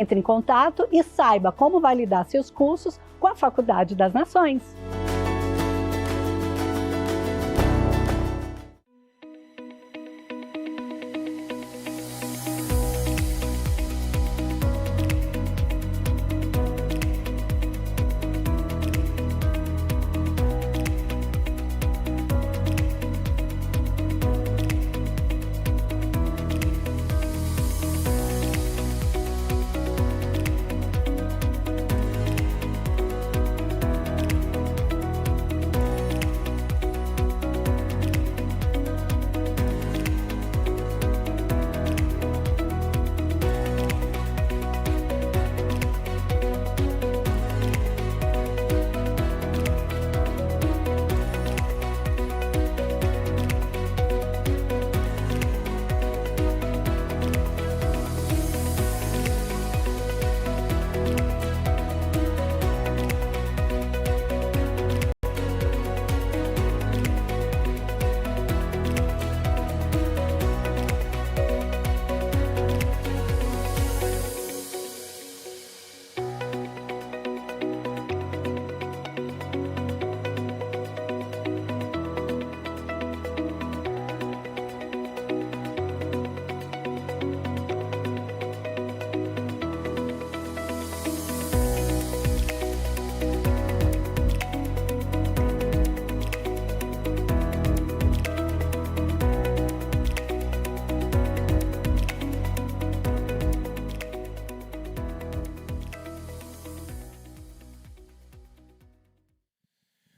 Entre em contato e saiba como validar seus cursos com a Faculdade das Nações.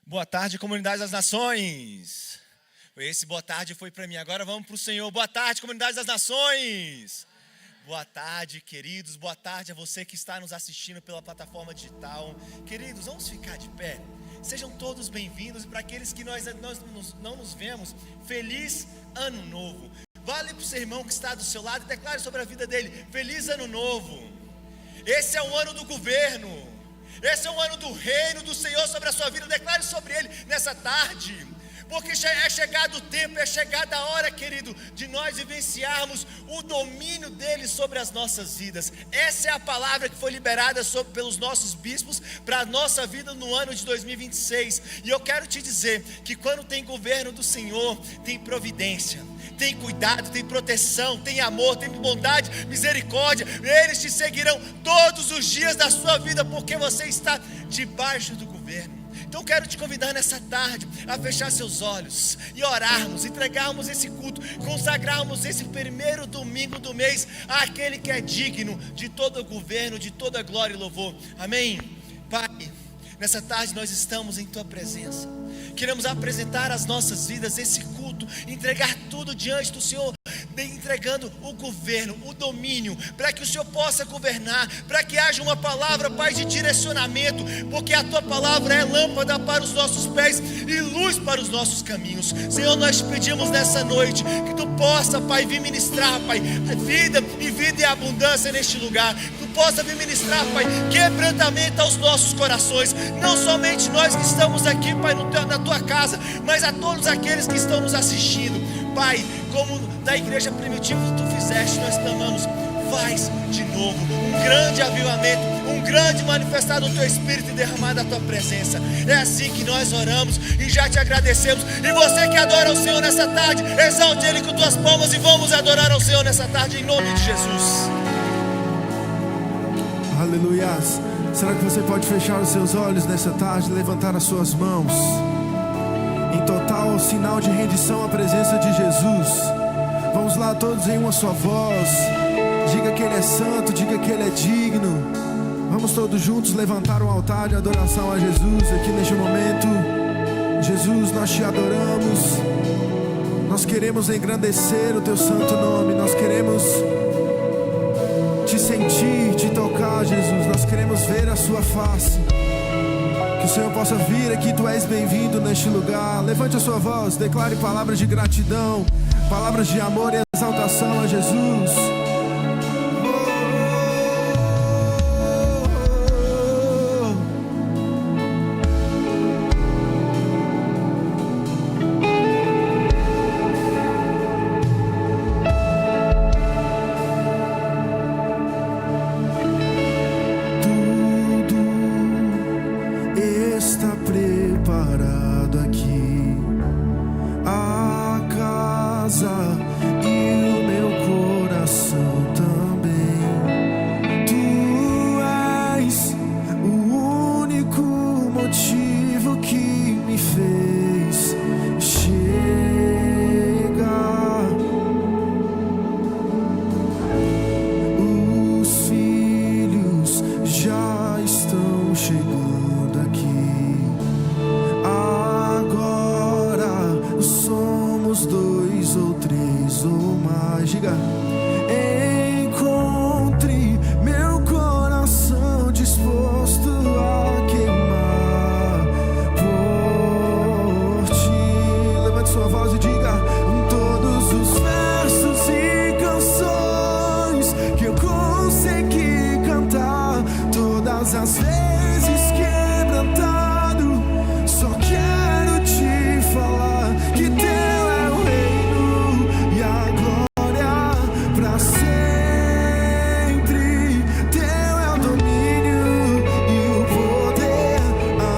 Boa tarde, comunidade das nações. Esse boa tarde foi para mim, agora vamos para o Senhor. Boa tarde, comunidade das nações. Boa tarde, queridos, boa tarde a você que está nos assistindo pela plataforma digital. Queridos, vamos ficar de pé. Sejam todos bem-vindos e para aqueles que nós não nos vemos, feliz ano novo. Vale para o seu irmão que está do seu lado e declare sobre a vida dele, feliz ano novo. Esse é o ano do governo. Esse é o ano do reino do Senhor sobre a sua vida. Declare sobre ele nessa tarde. Porque é chegado o tempo, é chegada a hora, querido, de nós vivenciarmos o domínio dele sobre as nossas vidas. Essa é a palavra que foi liberada pelos nossos bispos para a nossa vida no ano de 2026. E eu quero te dizer que quando tem governo do Senhor, tem providência, tem cuidado, tem proteção, tem amor, tem bondade, misericórdia. Eles te seguirão todos os dias da sua vida, porque você está debaixo do governo. Então quero te convidar nessa tarde a fechar seus olhos e orarmos, entregarmos esse culto, consagrarmos esse primeiro domingo do mês àquele que é digno de todo o governo, de toda a glória e louvor. Amém? Pai, nessa tarde nós estamos em Tua presença. Queremos apresentar as nossas vidas, esse culto, entregar tudo diante do Senhor, entregando o governo, o domínio, para que o Senhor possa governar, para que haja uma palavra, Pai, de direcionamento, porque a Tua palavra é lâmpada para os nossos pés e luz para os nossos caminhos. Senhor, nós te pedimos nessa noite que Tu possa, Pai, vir ministrar, Pai, vida e abundância neste lugar. Tu possa vir ministrar, Pai, quebrantamento aos nossos corações, não somente nós que estamos aqui, Pai, na Tua casa, mas a todos aqueles que estão nos assistindo. Pai, como da igreja primitiva Tu fizeste, nós clamamos, faz de novo um grande avivamento, um grande manifestado do Teu Espírito e derramado da Tua presença. É assim que nós oramos e já te agradecemos. E você que adora ao Senhor nessa tarde, exalte Ele com Tuas palmas e vamos adorar ao Senhor nessa tarde em nome de Jesus. Aleluias. Será que você pode fechar os seus olhos nessa tarde e levantar as suas mãos em total sinal de rendição à presença de Jesus? Vamos lá todos em uma só voz. Diga que Ele é santo, diga que Ele é digno. Vamos todos juntos levantar um altar de adoração a Jesus aqui neste momento. Jesus, nós te adoramos. Nós queremos engrandecer o Teu santo nome. Nós queremos te sentir, te tocar, Jesus. Nós queremos ver a Sua face. Que o Senhor possa vir aqui, Tu és bem-vindo neste lugar. Levante a sua voz, declare palavras de gratidão, palavras de amor e exaltação a Jesus. mas às vezes quebrantado, só quero te falar que teu é o reino e a glória pra sempre. Teu é o domínio e o poder.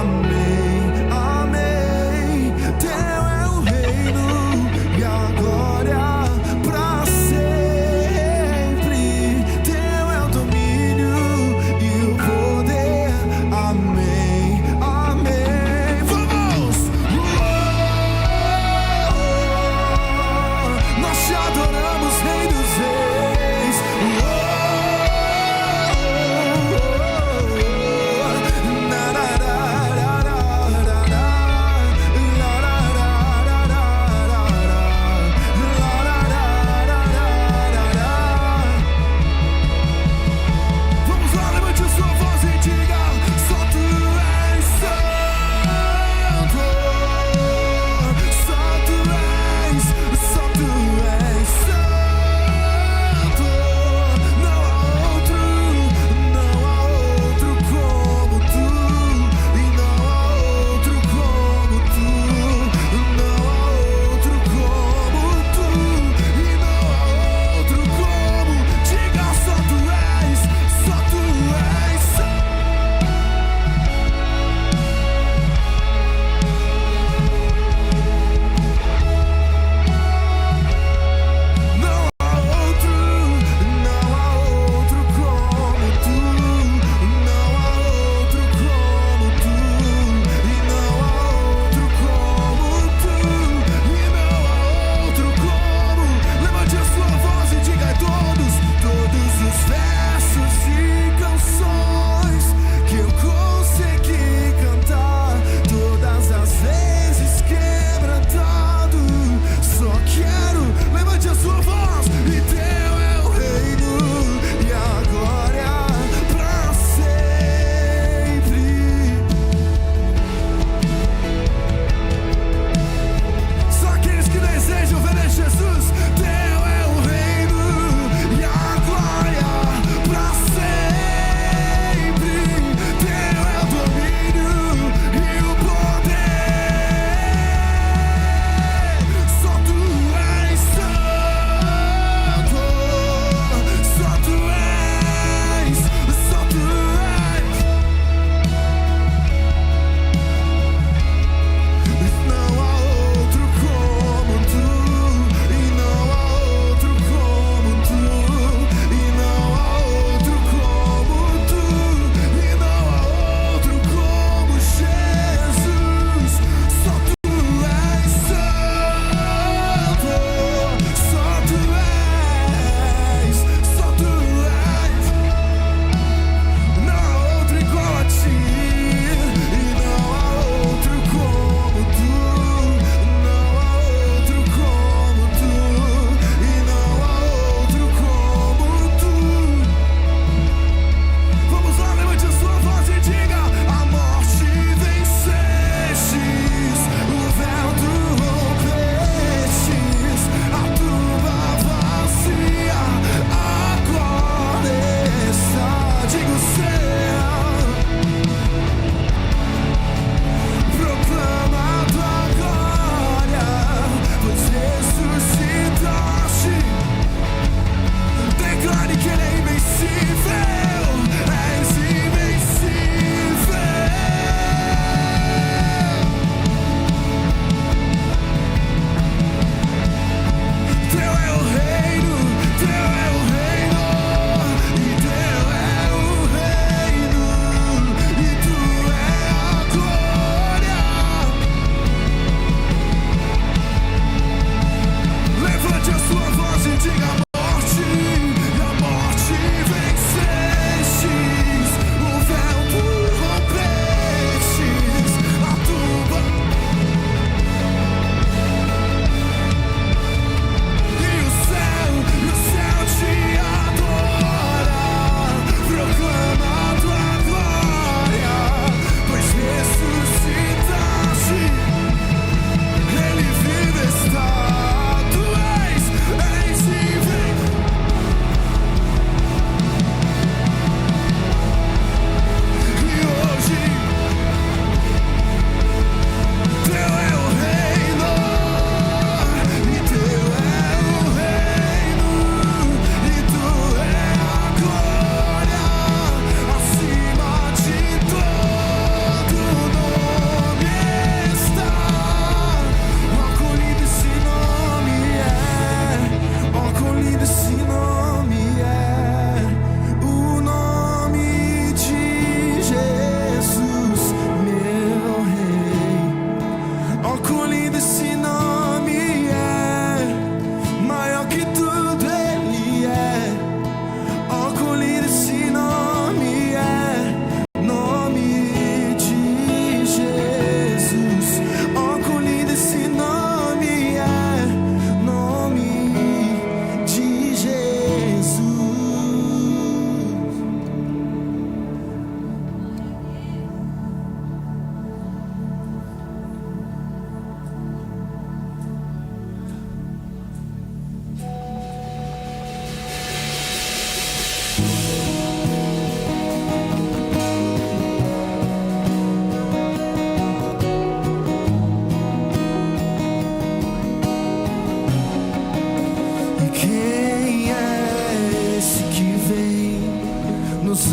Amém, amém. Teu é o reino e a glória pra sempre. Teu é o domínio e o poder.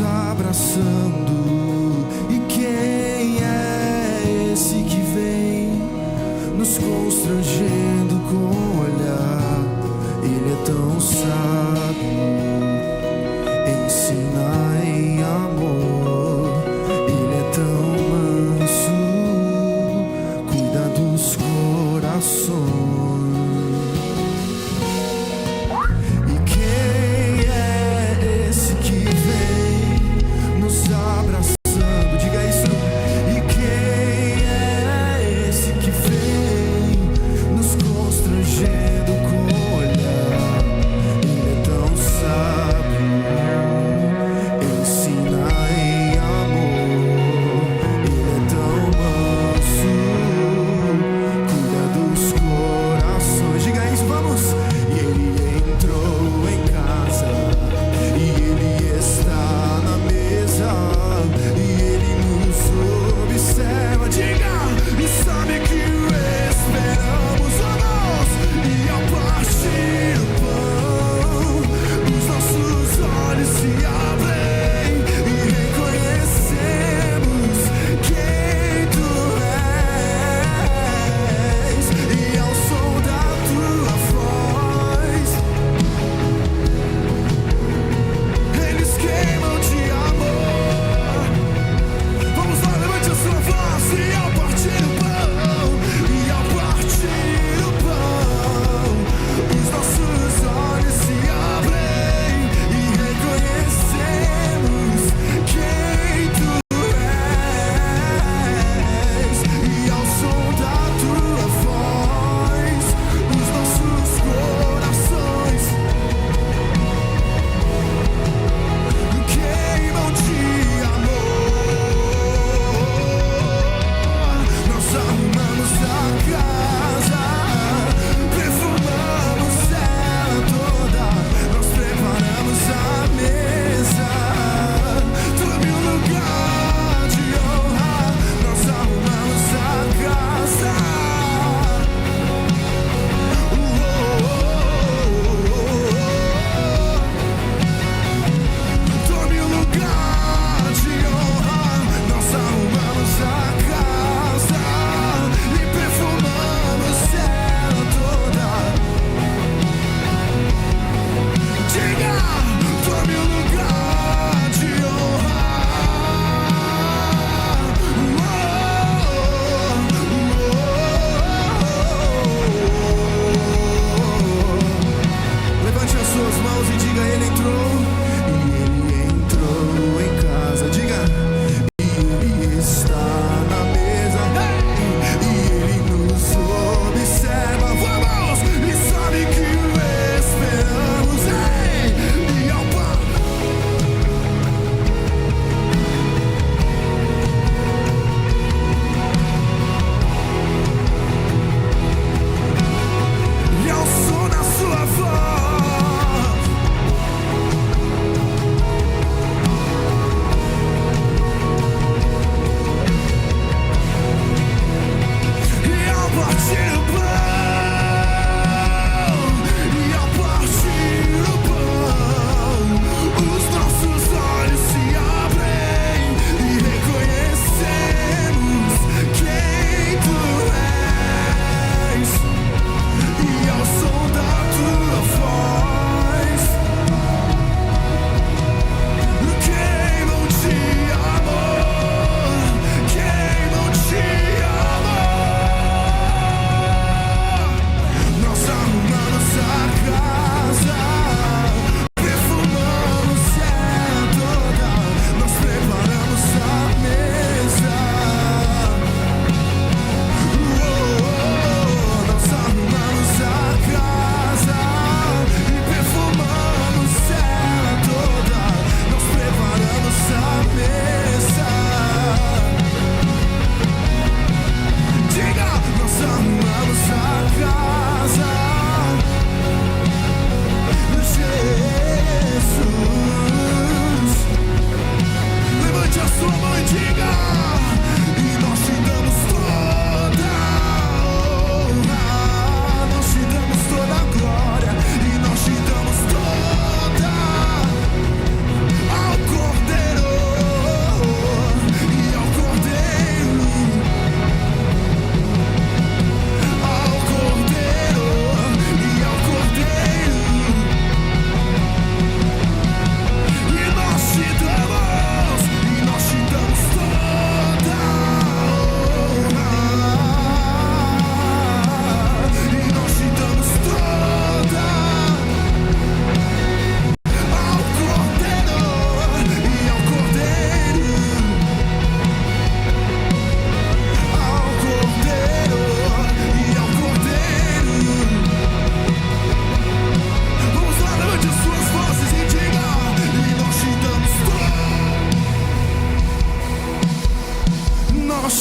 abraçando. E quem é esse que vem nos constrangendo com o olhar? Ele é tão sábio, ensina em amor. Ele é tão manso, cuida dos corações.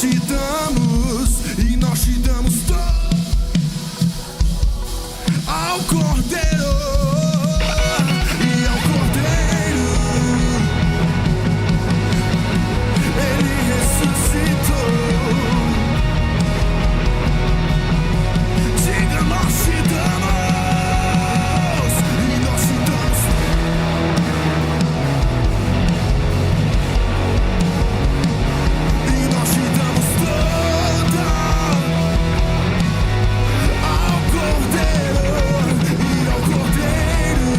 te damos ao Cordeiro e ao Cordeiro. Ele ressuscitou. Diga, nós te damos e nós te damos. E nós te damos toda ao Cordeiro e ao Cordeiro.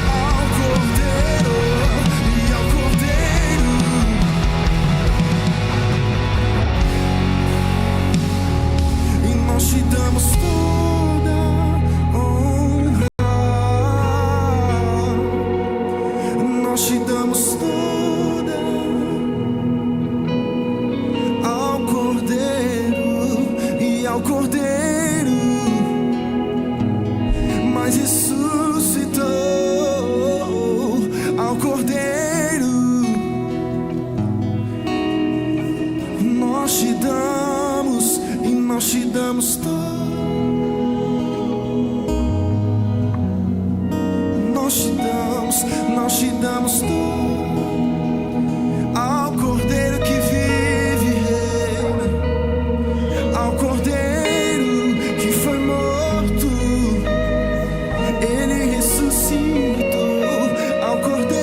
Ao Cordeiro e ao Cordeiro. E nós te damos toda honra. Nós te damos toda ao Cordeiro e ao Cordeiro, mas ressuscitou ao Cordeiro. Nós te damos e nós te damos todo. Nós te damos tudo ao Cordeiro que vive e reina, ao Cordeiro que foi morto, ele ressuscitou, ao Cordeiro.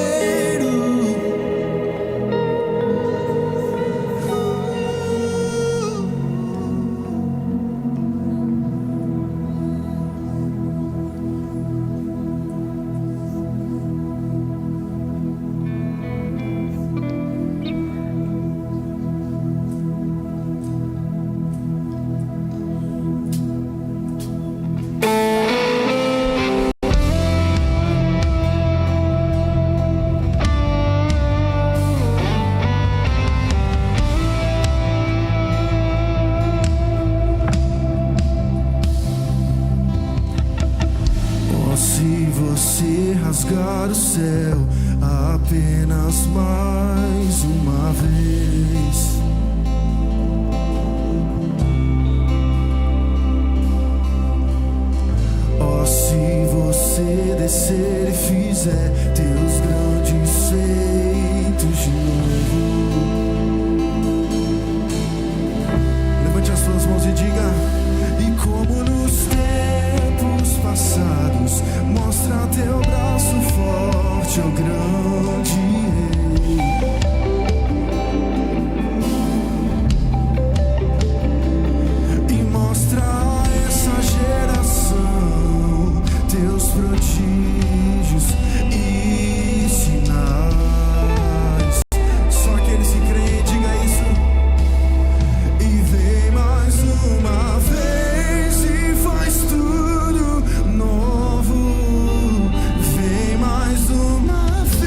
Se você rasgar o céu apenas mais uma vez, oh, se você descer e fizer teus grandes feitos de novo, levante as suas mãos e diga: e como nos tempos passados, mostra teu braço forte, ó grande Rei. E mostra a essa geração teus prodígios e sinais. Só aqueles que creem, diga isso. E vem mais uma vez e faz tudo novo. Vem mais uma vez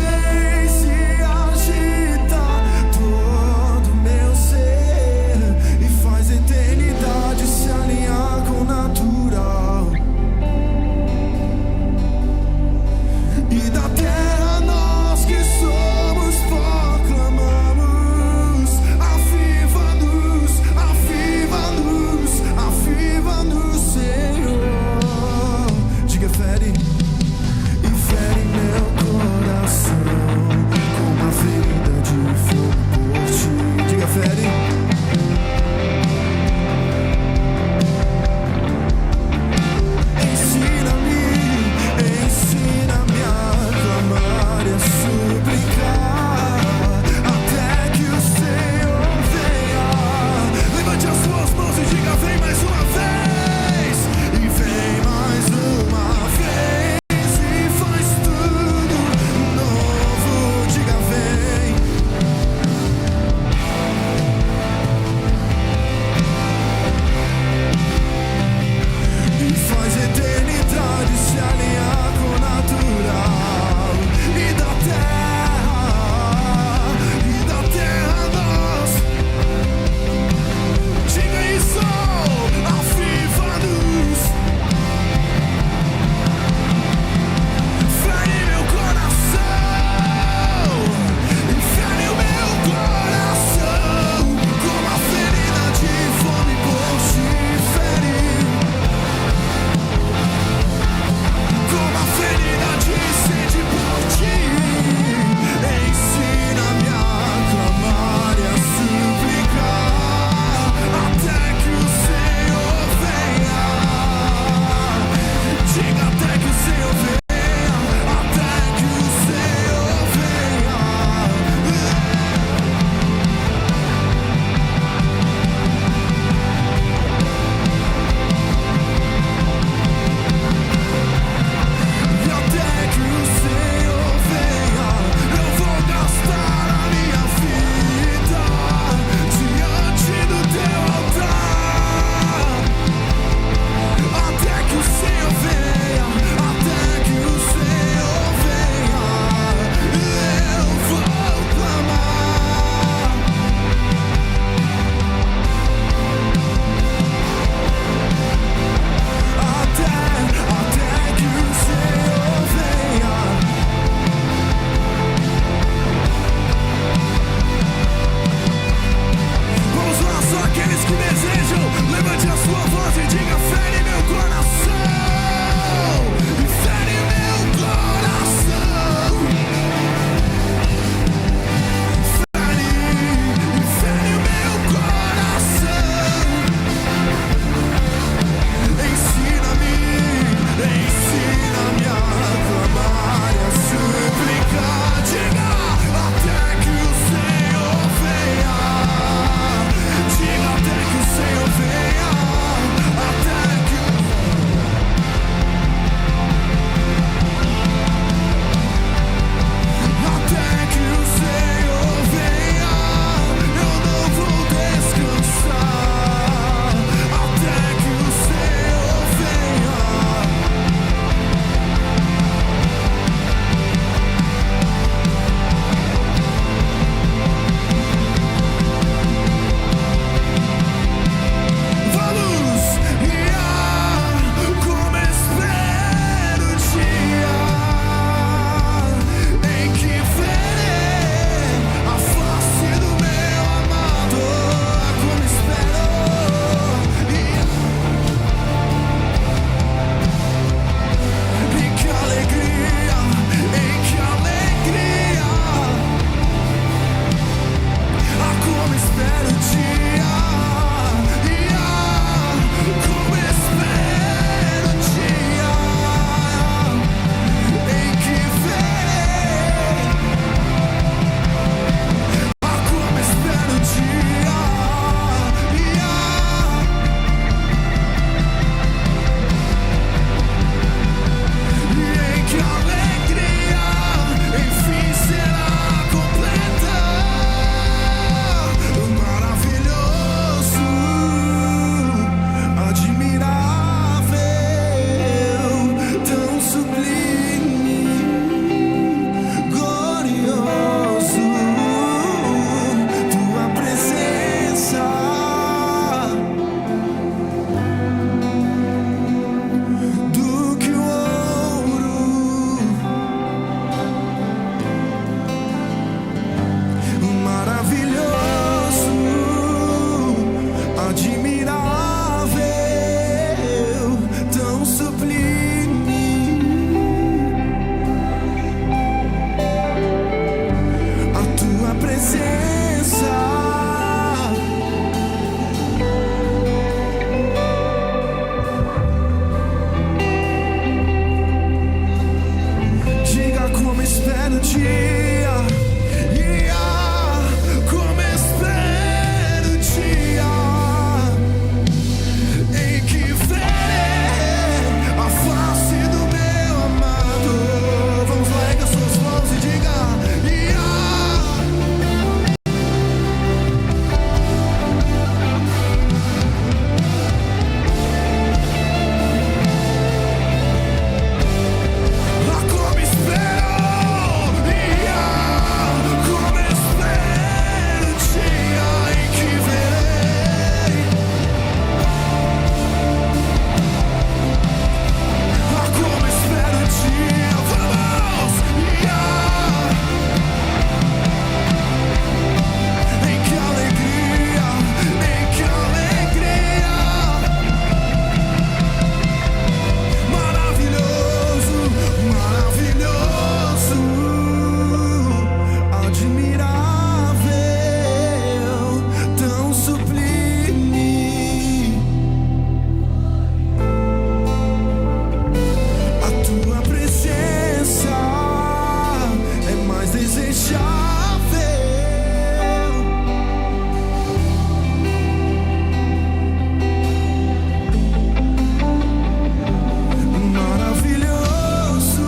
Maravilhoso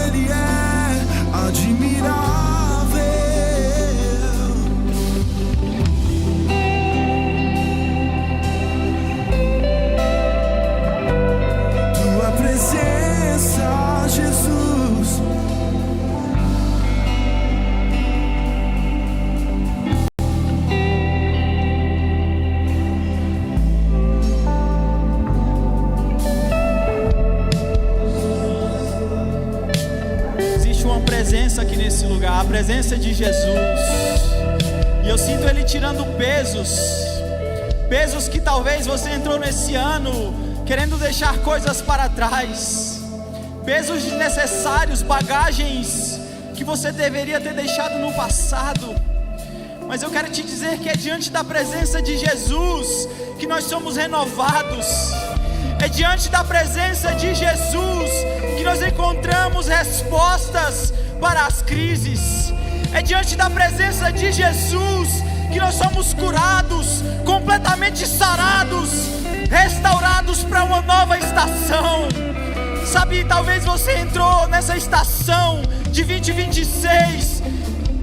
Ele é, admirável. Tua presença, Jesus. Existe uma presença aqui nesse lugar, a presença de Jesus. E eu sinto Ele tirando pesos que talvez você entrou nesse ano querendo deixar coisas para trás, pesos desnecessários, bagagens que você deveria ter deixado no passado. Mas eu quero te dizer que é diante da presença de Jesus que nós somos renovados. É diante da presença de Jesus que nós encontramos respostas para as crises. É diante da presença de Jesus que nós somos curados, completamente sarados, restaurados para uma nova estação. Sabe, talvez você entrou nessa estação de 2026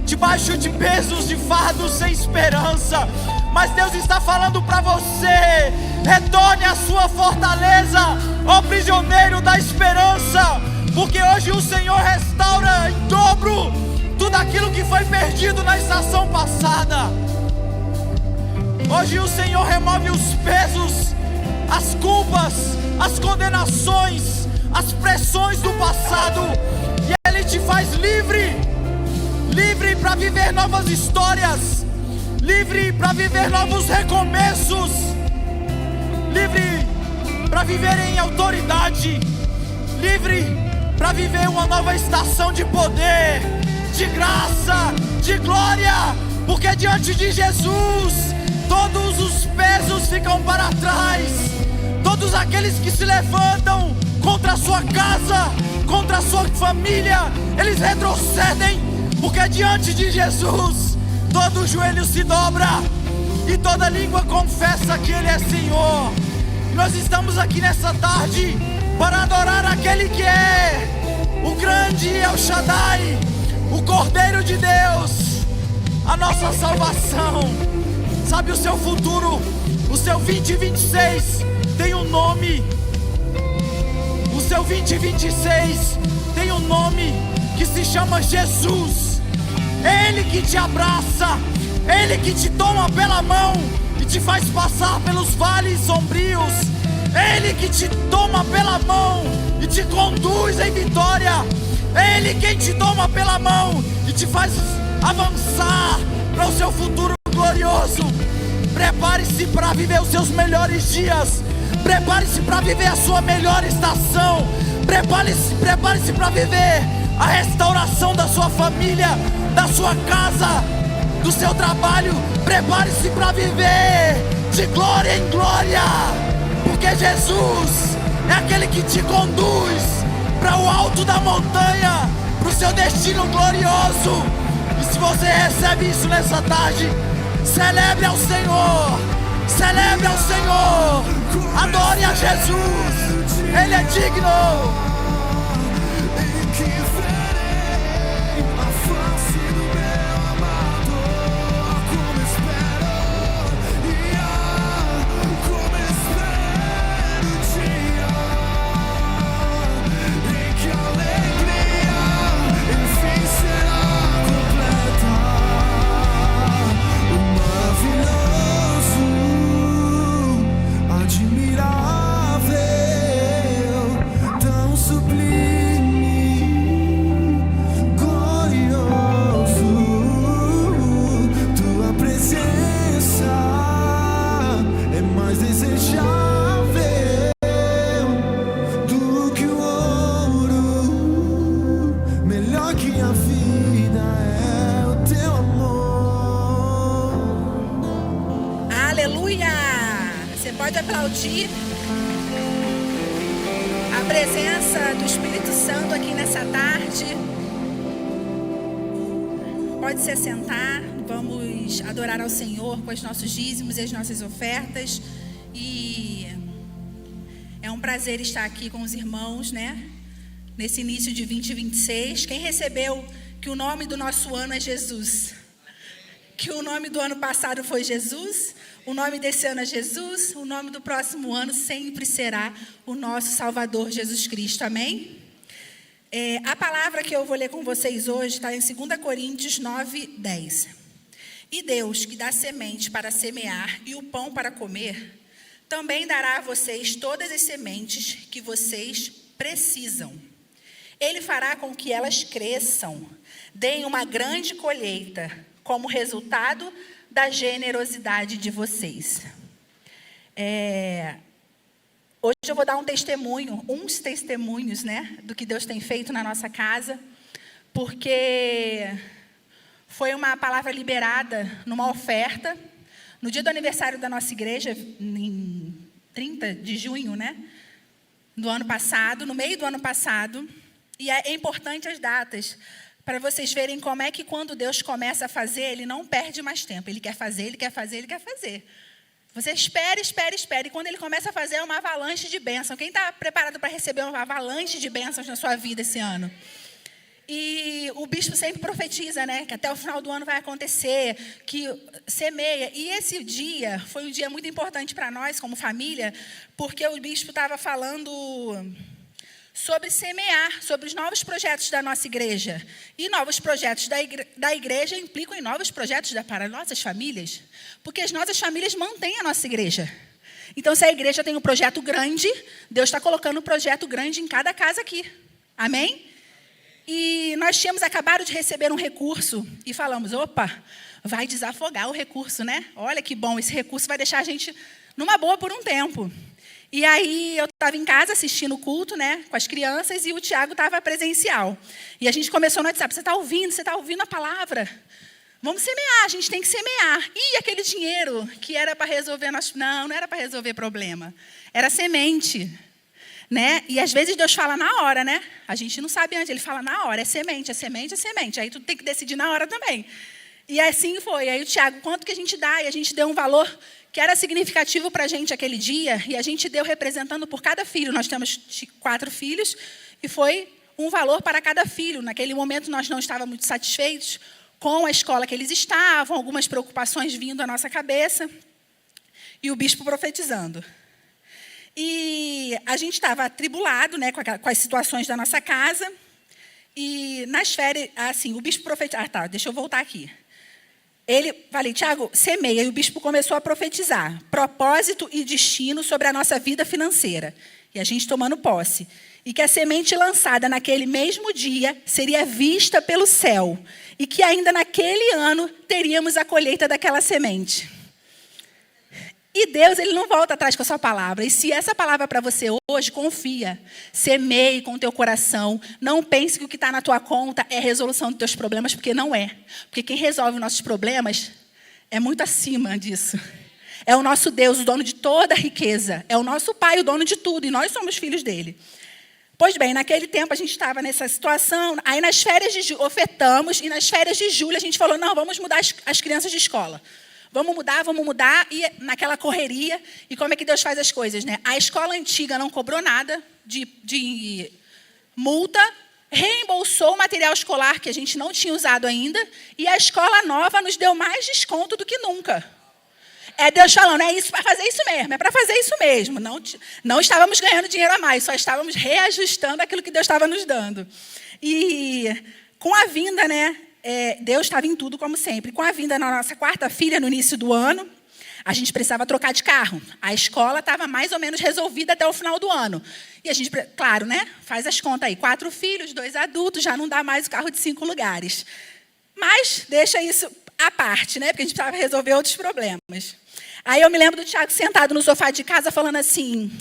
debaixo de pesos, de fardos, sem esperança. Mas Deus está falando para você: retorne à sua fortaleza, ó prisioneiro da esperança, porque hoje o Senhor restaura em dobro tudo aquilo que foi perdido na estação passada. Hoje o Senhor remove os pesos, as culpas, as condenações, as pressões do passado, e Ele te faz livre, livre para viver novas histórias, livre para viver novos recomeços, livre para viver em autoridade, livre para viver uma nova estação de poder, de graça, de glória, porque diante de Jesus todos os pesos ficam para trás. Todos aqueles que se levantam contra a sua casa, contra a sua família, eles retrocedem, porque diante de Jesus todo joelho se dobra e toda língua confessa que Ele é Senhor. Nós estamos aqui nessa tarde para adorar aquele que é o grande El Shaddai, o Cordeiro de Deus, a nossa salvação. Sabe, o seu futuro, o seu 2026 tem um nome. O seu 2026 tem um nome que se chama Jesus. É Ele que te abraça, é Ele que te toma pela mão e te faz passar pelos vales sombrios. É Ele que te toma pela mão e te conduz em vitória. É Ele quem te toma pela mão e te faz avançar para o seu futuro glorioso. Prepare-se para viver os seus melhores dias. Prepare-se para viver a sua melhor estação. Prepare-se para viver a restauração da sua família, da sua casa, do seu trabalho. Prepare-se para viver de glória em glória, porque Jesus é aquele que te conduz para o alto da montanha, para o seu destino glorioso. E se você recebe isso nessa tarde, celebre ao Senhor, celebre ao Senhor, adore a Jesus, Ele é digno. A presença do Espírito Santo aqui nessa tarde. Pode se assentar, vamos adorar ao Senhor com os nossos dízimos e as nossas ofertas. E é um prazer estar aqui com os irmãos, né? Nesse início de 2026. Quem recebeu que o nome do nosso ano é Jesus? Que o nome do ano passado foi Jesus, o nome desse ano é Jesus, o nome do próximo ano sempre será o nosso Salvador Jesus Cristo, amém? A palavra que eu vou ler com vocês hoje está em 2 Coríntios 9, 10. E Deus, que dá semente para semear e o pão para comer, também dará a vocês todas as sementes que vocês precisam. Ele fará com que elas cresçam, deem uma grande colheita, como resultado da generosidade de vocês. Hoje eu vou dar uns testemunhos, né, do que Deus tem feito na nossa casa, porque foi uma palavra liberada numa oferta, no dia do aniversário da nossa igreja, em 30 de junho, né, do ano passado, no meio do ano passado, e é importante as datas, para vocês verem como é que quando Deus começa a fazer, Ele não perde mais tempo, Ele quer fazer, Ele quer fazer, Ele quer fazer. Você espera, e quando Ele começa a fazer, é uma avalanche de bênção. Quem está preparado para receber uma avalanche de bênçãos na sua vida esse ano? E o bispo sempre profetiza, né, que até o final do ano vai acontecer, que semeia. E esse dia foi um dia muito importante para nós, como família, porque o bispo estava falando sobre semear, sobre os novos projetos da nossa igreja. E novos projetos da igreja implicam em novos projetos para nossas famílias, porque as nossas famílias mantêm a nossa igreja. Então, se a igreja tem um projeto grande, Deus está colocando um projeto grande em cada casa aqui. Amém? E nós tínhamos acabado de receber um recurso e falamos, opa, vai desafogar o recurso, né? Olha que bom, esse recurso vai deixar a gente numa boa por um tempo. E aí eu estava em casa assistindo o culto, né, com as crianças, e o Tiago estava presencial. E a gente começou no WhatsApp, você está ouvindo a palavra? Vamos semear, a gente tem que semear. E aquele dinheiro que era para resolver... Não era para resolver problema, era semente, né? E às vezes Deus fala na hora, né? A gente não sabe antes, Ele fala na hora, é semente, é semente, é semente. Aí tu tem que decidir na hora também. E assim foi. Aí o Tiago, quanto que a gente dá? E a gente deu um valor que era significativo para a gente aquele dia, e a gente deu representando por cada filho. Nós temos 4 filhos, e foi um valor para cada filho. Naquele momento, nós não estávamos muito satisfeitos com a escola que eles estavam, algumas preocupações vindo à nossa cabeça, e o bispo profetizando. E a gente estava atribulado, né, com as situações da nossa casa, e nas férias, assim, o bispo profetizava... deixa eu voltar aqui. Falei, Tiago, semeia. E o bispo começou a profetizar propósito e destino sobre a nossa vida financeira. E a gente tomando posse. E que a semente lançada naquele mesmo dia seria vista pelo céu. E que ainda naquele ano teríamos a colheita daquela semente. E Deus, Ele não volta atrás com a sua palavra. E se essa palavra é para você hoje, confia. Semeie com o teu coração. Não pense que o que está na tua conta é a resolução dos teus problemas, porque não é. Porque quem resolve os nossos problemas é muito acima disso. É o nosso Deus, o dono de toda a riqueza. É o nosso Pai, o dono de tudo. E nós somos filhos dele. Pois bem, naquele tempo a gente estava nessa situação. Aí nas férias de julho, ofertamos. E nas férias de julho a gente falou, não, vamos mudar as crianças de escola. Vamos mudar, e naquela correria, e como é que Deus faz as coisas, né? A escola antiga não cobrou nada de multa, reembolsou o material escolar que a gente não tinha usado ainda, e a escola nova nos deu mais desconto do que nunca. É Deus falando, é para fazer isso mesmo, é para fazer isso mesmo. Não estávamos ganhando dinheiro a mais, só estávamos reajustando aquilo que Deus estava nos dando. E com a vinda, né? Deus estava em tudo, como sempre. Com a vinda da nossa 4ª filha, no início do ano, a gente precisava trocar de carro. A escola estava mais ou menos resolvida até o final do ano. E a gente, claro, né, faz as contas aí. 4 filhos, 2 adultos, já não dá mais o carro de 5 lugares. Mas deixa isso à parte, né, porque a gente precisava resolver outros problemas. Aí eu me lembro do Tiago sentado no sofá de casa falando assim,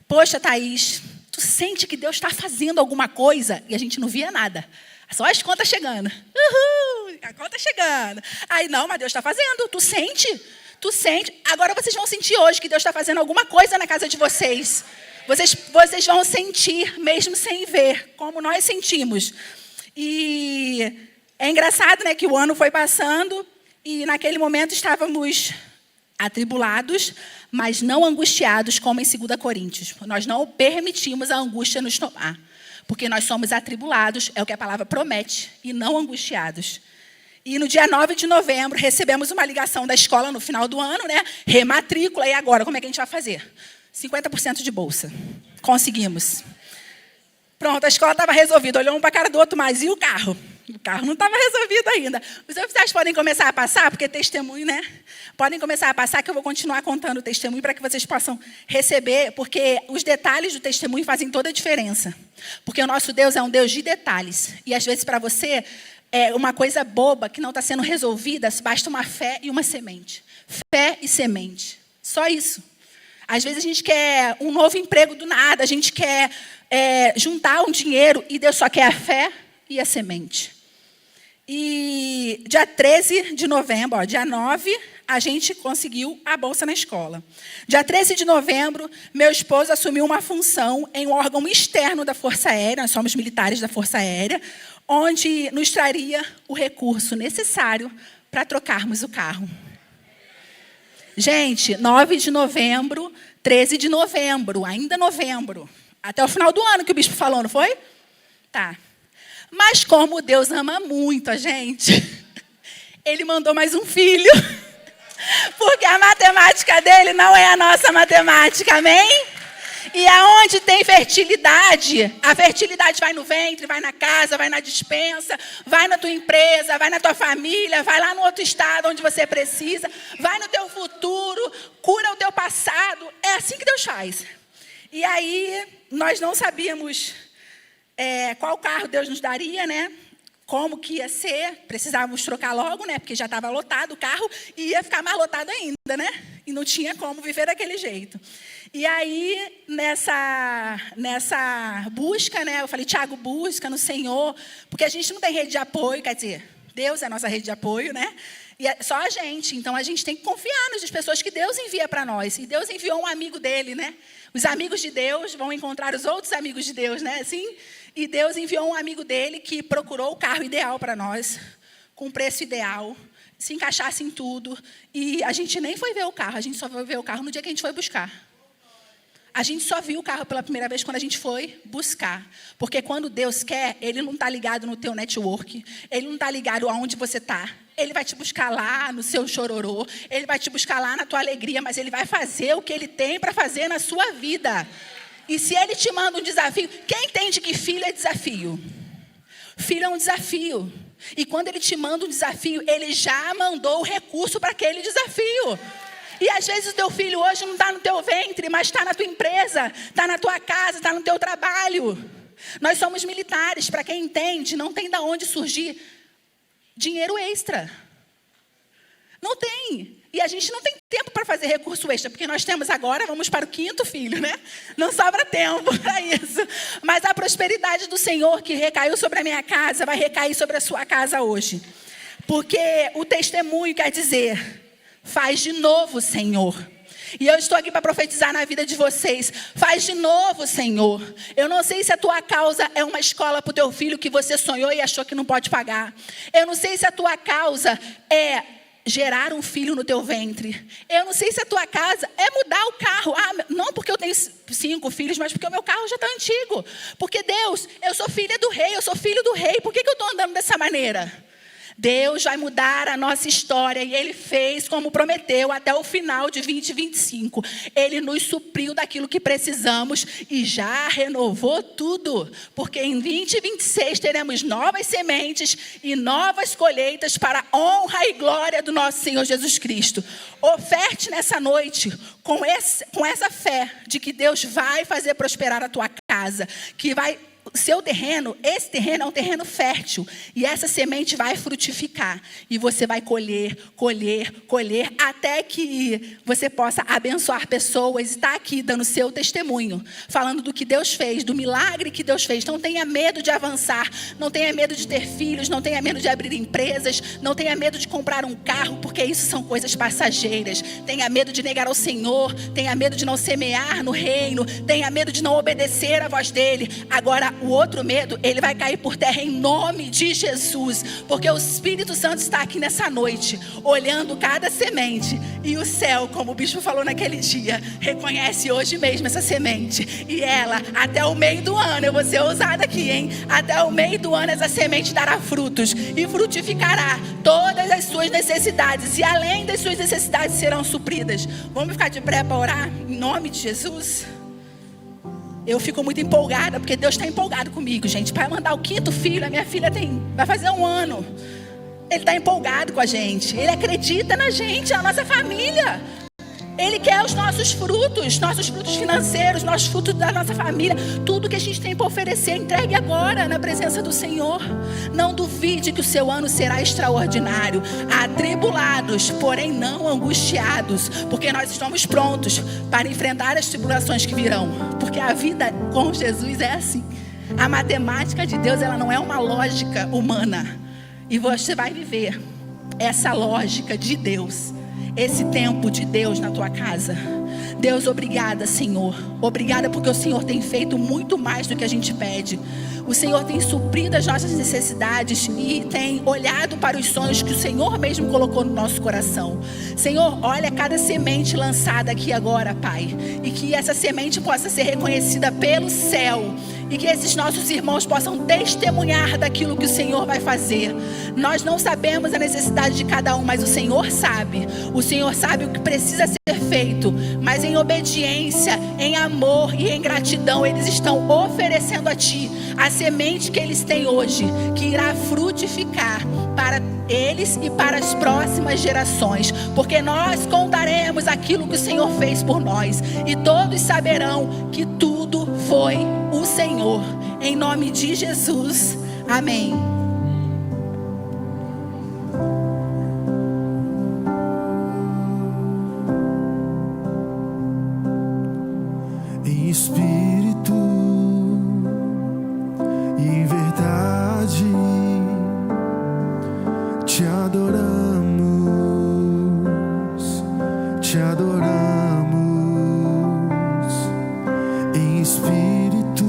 poxa, Thaís, tu sente que Deus está fazendo alguma coisa? E a gente não via nada. Só as contas chegando. Uhul, a conta chegando. Aí, não, mas Deus está fazendo. Tu sente? Tu sente? Agora vocês vão sentir hoje que Deus está fazendo alguma coisa na casa de vocês. Vocês vão sentir, mesmo sem ver, como nós sentimos. E É engraçado, né, que o ano foi passando e naquele momento estávamos atribulados, mas não angustiados, como em 2 Coríntios. Nós não permitimos a angústia nos tomar, porque nós somos atribulados, é o que a palavra promete, e não angustiados. E no dia 9 de novembro, recebemos uma ligação da escola no final do ano, né? Rematrícula, e agora, como é que a gente vai fazer? 50% de bolsa. Conseguimos. Pronto, a escola estava resolvida. Olhou um para a cara do outro, mas e o carro? O carro não estava resolvido ainda. Os oficiais podem começar a passar, porque testemunho, né? Podem começar a passar, que eu vou continuar contando o testemunho para que vocês possam receber, porque os detalhes do testemunho fazem toda a diferença. Porque o nosso Deus é um Deus de detalhes. E às vezes para você, é uma coisa boba que não está sendo resolvida, basta uma fé e uma semente. Fé e semente. Só isso. Às vezes a gente quer um novo emprego do nada, a gente quer juntar um dinheiro e Deus só quer a fé e a semente. E dia 13 de novembro, dia 9, a gente conseguiu a bolsa na escola. Dia 13 de novembro, meu esposo assumiu uma função em um órgão externo da Força Aérea, nós somos militares da Força Aérea, onde nos traria o recurso necessário para trocarmos o carro. Gente, 9 de novembro, 13 de novembro, ainda novembro. Até o final do ano que o bispo falou, não foi? Tá. Mas como Deus ama muito a gente, Ele mandou mais um filho. Porque a matemática dele não é a nossa matemática, amém? E aonde tem fertilidade, a fertilidade vai no ventre, vai na casa, vai na despensa, vai na tua empresa, vai na tua família, vai lá no outro estado onde você precisa, vai no teu futuro, cura o teu passado. É assim que Deus faz. E aí, nós não sabíamos qual carro Deus nos daria, né? Como que ia ser, precisávamos trocar logo, né? Porque já estava lotado o carro e ia ficar mais lotado ainda, né? E não tinha como viver daquele jeito. E aí, nessa busca, né? Eu falei, Tiago, busca no Senhor, porque a gente não tem rede de apoio, quer dizer, Deus é a nossa rede de apoio, né? E é só a gente, então a gente tem que confiar nas pessoas que Deus envia para nós. E Deus enviou um amigo dele, né? Os amigos de Deus vão encontrar os outros amigos de Deus, né? Assim, e Deus enviou um amigo dele que procurou o carro ideal para nós, com preço ideal, se encaixasse em tudo. E a gente nem foi ver o carro, a gente só foi ver o carro no dia que a gente foi buscar. A gente só viu o carro pela primeira vez quando a gente foi buscar. Porque quando Deus quer, Ele não está ligado no teu network, Ele não está ligado aonde você está. Ele vai te buscar lá no seu chororô, Ele vai te buscar lá na tua alegria, mas Ele vai fazer o que Ele tem para fazer na sua vida. E se Ele te manda um desafio, quem entende que filho é desafio? Filho é um desafio. E quando Ele te manda um desafio, Ele já mandou o recurso para aquele desafio. E às vezes o teu filho hoje não está no teu ventre, mas está na tua empresa, está na tua casa, está no teu trabalho. Nós somos militares, para quem entende, não tem de onde surgir dinheiro extra. Não tem. E a gente não tem tempo para fazer recurso extra, porque nós temos agora, vamos para o 5º filho, né? Não sobra tempo para isso. Mas a prosperidade do Senhor que recaiu sobre a minha casa, vai recair sobre a sua casa hoje. Porque o testemunho quer dizer... Faz de novo, Senhor. E eu estou aqui para profetizar na vida de vocês. Faz de novo, Senhor. Eu não sei se a tua causa é uma escola para o teu filho que você sonhou e achou que não pode pagar. Eu não sei se a tua causa é gerar um filho no teu ventre. Eu não sei se a tua casa é mudar o carro. Não porque eu tenho 5 filhos, mas porque o meu carro já está antigo. Porque Deus, eu sou filha do rei, eu sou filho do rei. Por que eu estou andando dessa maneira? Deus vai mudar a nossa história e Ele fez como prometeu até o final de 2025. Ele nos supriu daquilo que precisamos e já renovou tudo. Porque em 2026 teremos novas sementes e novas colheitas para a honra e glória do nosso Senhor Jesus Cristo. Oferte nessa noite com essa fé de que Deus vai fazer prosperar a tua casa, que vai... O seu terreno, esse terreno é um terreno fértil. E essa semente vai frutificar. E você vai colher, até que você possa abençoar pessoas. E está aqui dando seu testemunho, falando do que Deus fez, do milagre que Deus fez. Não tenha medo de avançar, não tenha medo de ter filhos, não tenha medo de abrir empresas, não tenha medo de comprar um carro, porque isso são coisas passageiras. Tenha medo de negar ao Senhor, tenha medo de não semear no reino, tenha medo de não obedecer à voz dele. Agora o outro medo, ele vai cair por terra em nome de Jesus. Porque o Espírito Santo está aqui nessa noite, olhando cada semente. E o céu, como o bispo falou naquele dia, reconhece hoje mesmo essa semente. E ela, até o meio do ano, eu vou ser ousada aqui, hein? Até o meio do ano essa semente dará frutos e frutificará todas as suas necessidades. E além das suas necessidades serão supridas. Vamos ficar de pé para orar? Em nome de Jesus. Eu fico muito empolgada, porque Deus está empolgado comigo, gente. Para mandar o 5º filho, a minha filha vai fazer 1 ano. Ele está empolgado com a gente. Ele acredita na gente, na nossa família. Ele quer os nossos frutos financeiros, nossos frutos da nossa família. Tudo que a gente tem para oferecer, entregue agora na presença do Senhor. Não duvide que o seu ano será extraordinário. Atribulados, porém não angustiados, porque nós estamos prontos para enfrentar as tribulações que virão. Porque a vida com Jesus é assim. A matemática de Deus, ela não é uma lógica humana. E você vai viver essa lógica de Deus, esse tempo de Deus na tua casa. Deus, obrigada, Senhor. Obrigada porque o Senhor tem feito muito mais do que a gente pede. O Senhor tem suprido as nossas necessidades e tem olhado para os sonhos que o Senhor mesmo colocou no nosso coração. Senhor, olha cada semente lançada aqui agora, Pai. E que essa semente possa ser reconhecida pelo céu. E que esses nossos irmãos possam testemunhar daquilo que o Senhor vai fazer. Nós não sabemos a necessidade de cada um, mas o Senhor sabe. O Senhor sabe o que precisa ser feito. Mas em obediência, em amor e em gratidão, eles estão oferecendo a Ti a semente que eles têm hoje, que irá frutificar para eles e para as próximas gerações. Porque nós contaremos aquilo que o Senhor fez por nós. E todos saberão que tudo foi o Senhor. Em nome de Jesus. Amém. Em espírito e em verdade te adoramos, te adoramos. Em espírito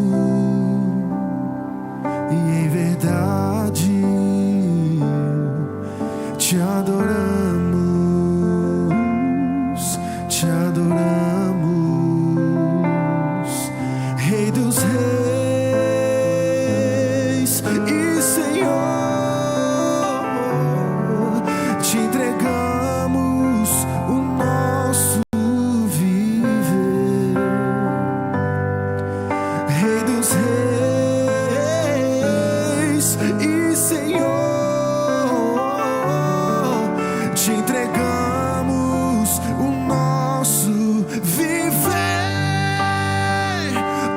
e em verdade te adoramos, te adoramos. Rei dos reis e Senhor, te entregamos o nosso viver. Rei dos reis e Senhor, te entregamos o nosso viver.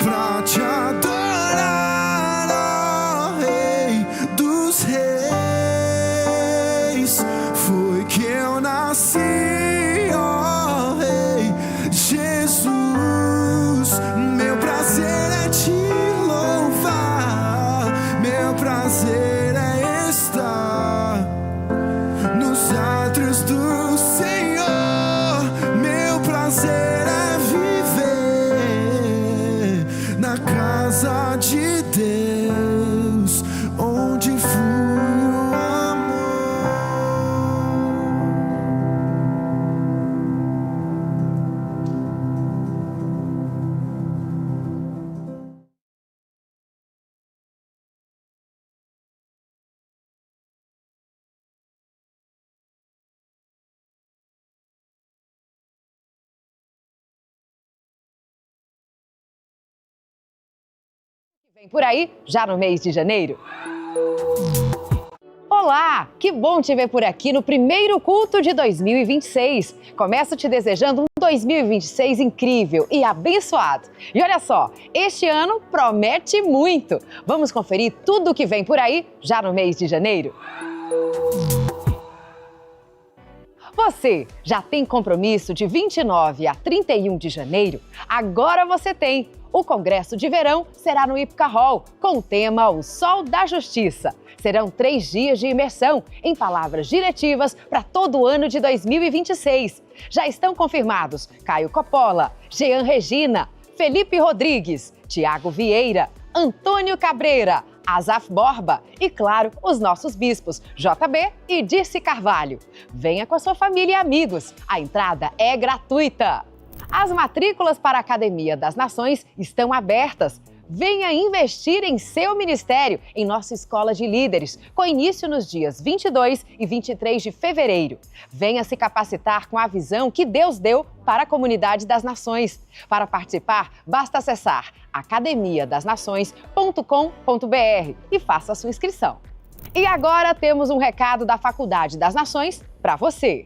Pra te adorar, ó Rei dos reis, foi que eu nasci, ó Rei Jesus. Meu prazer é te louvar, meu prazer é estar nos átrios do Senhor. Meu prazer é viver na casa de Deus, onde flui o amor. Vem por aí, já no mês de janeiro. Olá, que bom te ver por aqui no primeiro culto de 2026. Começo te desejando um 2026 incrível e abençoado. E olha só, este ano promete muito. Vamos conferir tudo o que vem por aí já no mês de janeiro. Você já tem compromisso de 29 a 31 de janeiro? Agora você tem! O Congresso de Verão será no Ípica Hall, com o tema O Sol da Justiça. Serão 3 dias de imersão em palavras diretivas para todo o ano de 2026. Já estão confirmados Caio Coppola, Jean Regina, Felipe Rodrigues, Tiago Vieira, Antônio Cabreira, Asaf Borba e, claro, os nossos bispos, JB e Dirce Carvalho. Venha com a sua família e amigos, a entrada é gratuita. As matrículas para a Academia das Nações estão abertas. Venha investir em seu ministério em nossa Escola de Líderes, com início nos dias 22 e 23 de fevereiro. Venha se capacitar com a visão que Deus deu para a comunidade das nações. Para participar, basta acessar academiadasnações.com.br e faça a sua inscrição. E agora temos um recado da Faculdade das Nações para você.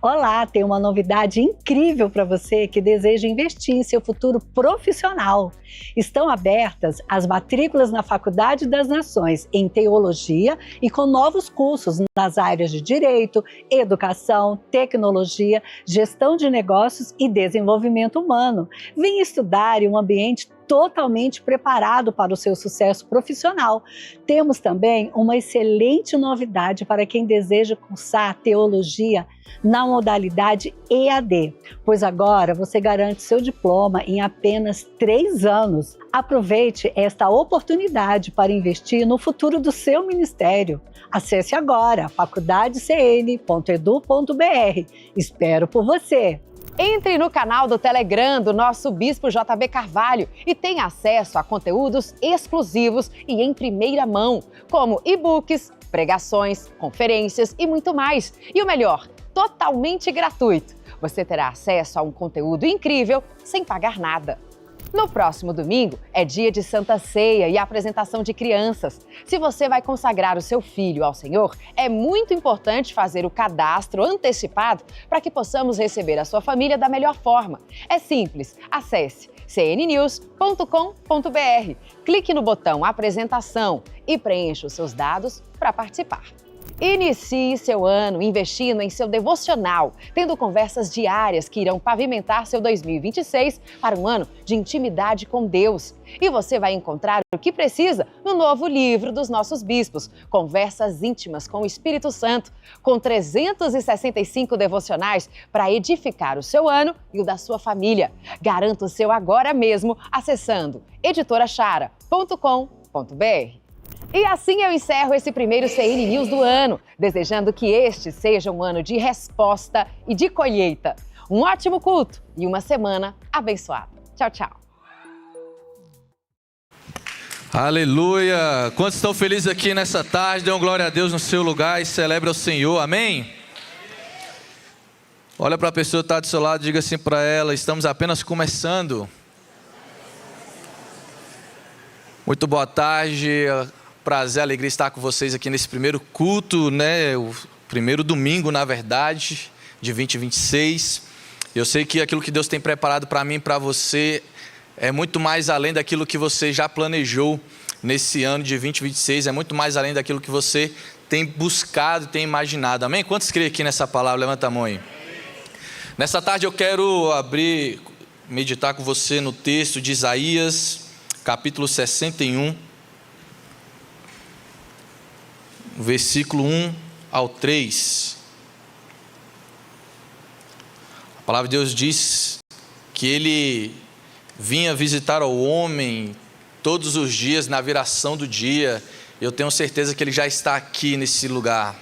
Olá, tem uma novidade incrível para você que deseja investir em seu futuro profissional. Estão abertas as matrículas na Faculdade das Nações em Teologia e com novos cursos nas áreas de Direito, Educação, Tecnologia, Gestão de Negócios e Desenvolvimento Humano. Venha estudar em um ambiente totalmente preparado para o seu sucesso profissional. Temos também uma excelente novidade para quem deseja cursar teologia na modalidade EAD, pois agora você garante seu diploma em apenas 3 anos. Aproveite esta oportunidade para investir no futuro do seu ministério. Acesse agora faculdadecn.edu.br. Espero por você! Entre no canal do Telegram do nosso Bispo JB Carvalho e tenha acesso a conteúdos exclusivos e em primeira mão, como e-books, pregações, conferências e muito mais. E o melhor, totalmente gratuito. Você terá acesso a um conteúdo incrível sem pagar nada. No próximo domingo é dia de Santa Ceia e apresentação de crianças. Se você vai consagrar o seu filho ao Senhor, é muito importante fazer o cadastro antecipado para que possamos receber a sua família da melhor forma. É simples, acesse cnnews.com.br, clique no botão Apresentação e preencha os seus dados para participar. Inicie seu ano investindo em seu devocional, tendo conversas diárias que irão pavimentar seu 2026 para um ano de intimidade com Deus. E você vai encontrar o que precisa no novo livro dos nossos bispos, Conversas Íntimas com o Espírito Santo, com 365 devocionais para edificar o seu ano e o da sua família. Garanta o seu agora mesmo acessando editorachara.com.br. E assim eu encerro esse primeiro CN News do ano, desejando que este seja um ano de resposta e de colheita. Um ótimo culto e uma semana abençoada. Tchau, tchau. Aleluia! Quantos estão felizes aqui nessa tarde? Dêem glória a Deus no seu lugar e celebre ao Senhor. Amém? Olha para a pessoa que está do seu lado e diga assim para ela: estamos apenas começando. Muito boa tarde. Prazer, alegria estar com vocês aqui nesse primeiro culto, né? O primeiro domingo, na verdade, de 2026. Eu sei que aquilo que Deus tem preparado para mim e para você é muito mais além daquilo que você já planejou nesse ano de 2026, é muito mais além daquilo que você tem buscado, tem imaginado. Amém? Quantos creem aqui nessa palavra? Levanta a mão aí. Nessa tarde eu quero meditar com você no texto de Isaías, capítulo 61. Versículo 1 ao 3. A palavra de Deus diz que Ele vinha visitar ao homem todos os dias na viração do dia. Eu tenho certeza que Ele já está aqui nesse lugar.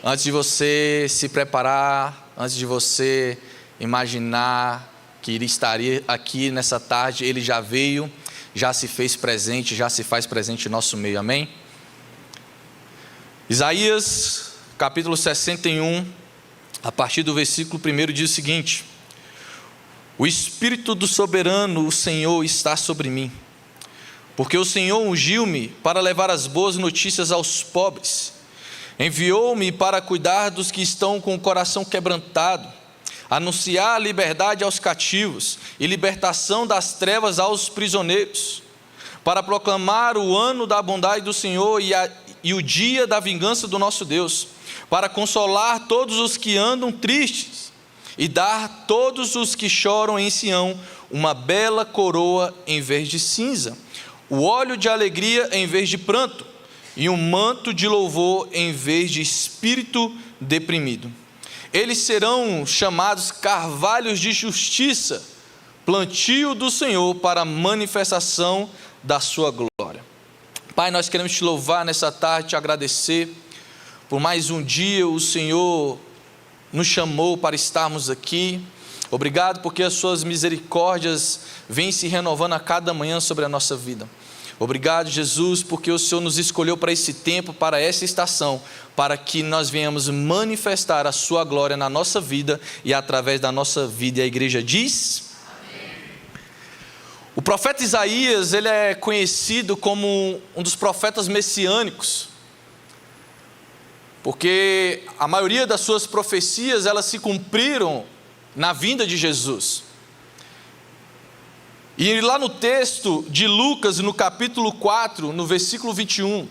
Antes de você se preparar, antes de você imaginar que Ele estaria aqui nessa tarde, Ele já veio, já se fez presente, já se faz presente em nosso meio. Amém? Isaías, capítulo 61, a partir do versículo 1 diz o seguinte: o Espírito do soberano, o Senhor, está sobre mim, porque o Senhor ungiu-me para levar as boas notícias aos pobres, enviou-me para cuidar dos que estão com o coração quebrantado, anunciar a liberdade aos cativos e libertação das trevas aos prisioneiros, para proclamar o ano da bondade do Senhor e o dia da vingança do nosso Deus, para consolar todos os que andam tristes e dar a todos os que choram em Sião uma bela coroa em vez de cinza, o óleo de alegria em vez de pranto e um manto de louvor em vez de espírito deprimido. Eles serão chamados carvalhos de justiça, plantio do Senhor para a manifestação da sua glória. Pai, nós queremos te louvar nessa tarde, te agradecer por mais um dia o Senhor nos chamou para estarmos aqui. Obrigado porque as suas misericórdias vêm se renovando a cada manhã sobre a nossa vida. Obrigado, Jesus, porque o Senhor nos escolheu para esse tempo, para essa estação, para que nós venhamos manifestar a sua glória na nossa vida e através da nossa vida. E a igreja diz: amém. O profeta Isaías, ele é conhecido como um dos profetas messiânicos, porque a maioria das suas profecias, elas se cumpriram na vinda de Jesus. E lá no texto de Lucas, no capítulo 4, no versículo 21,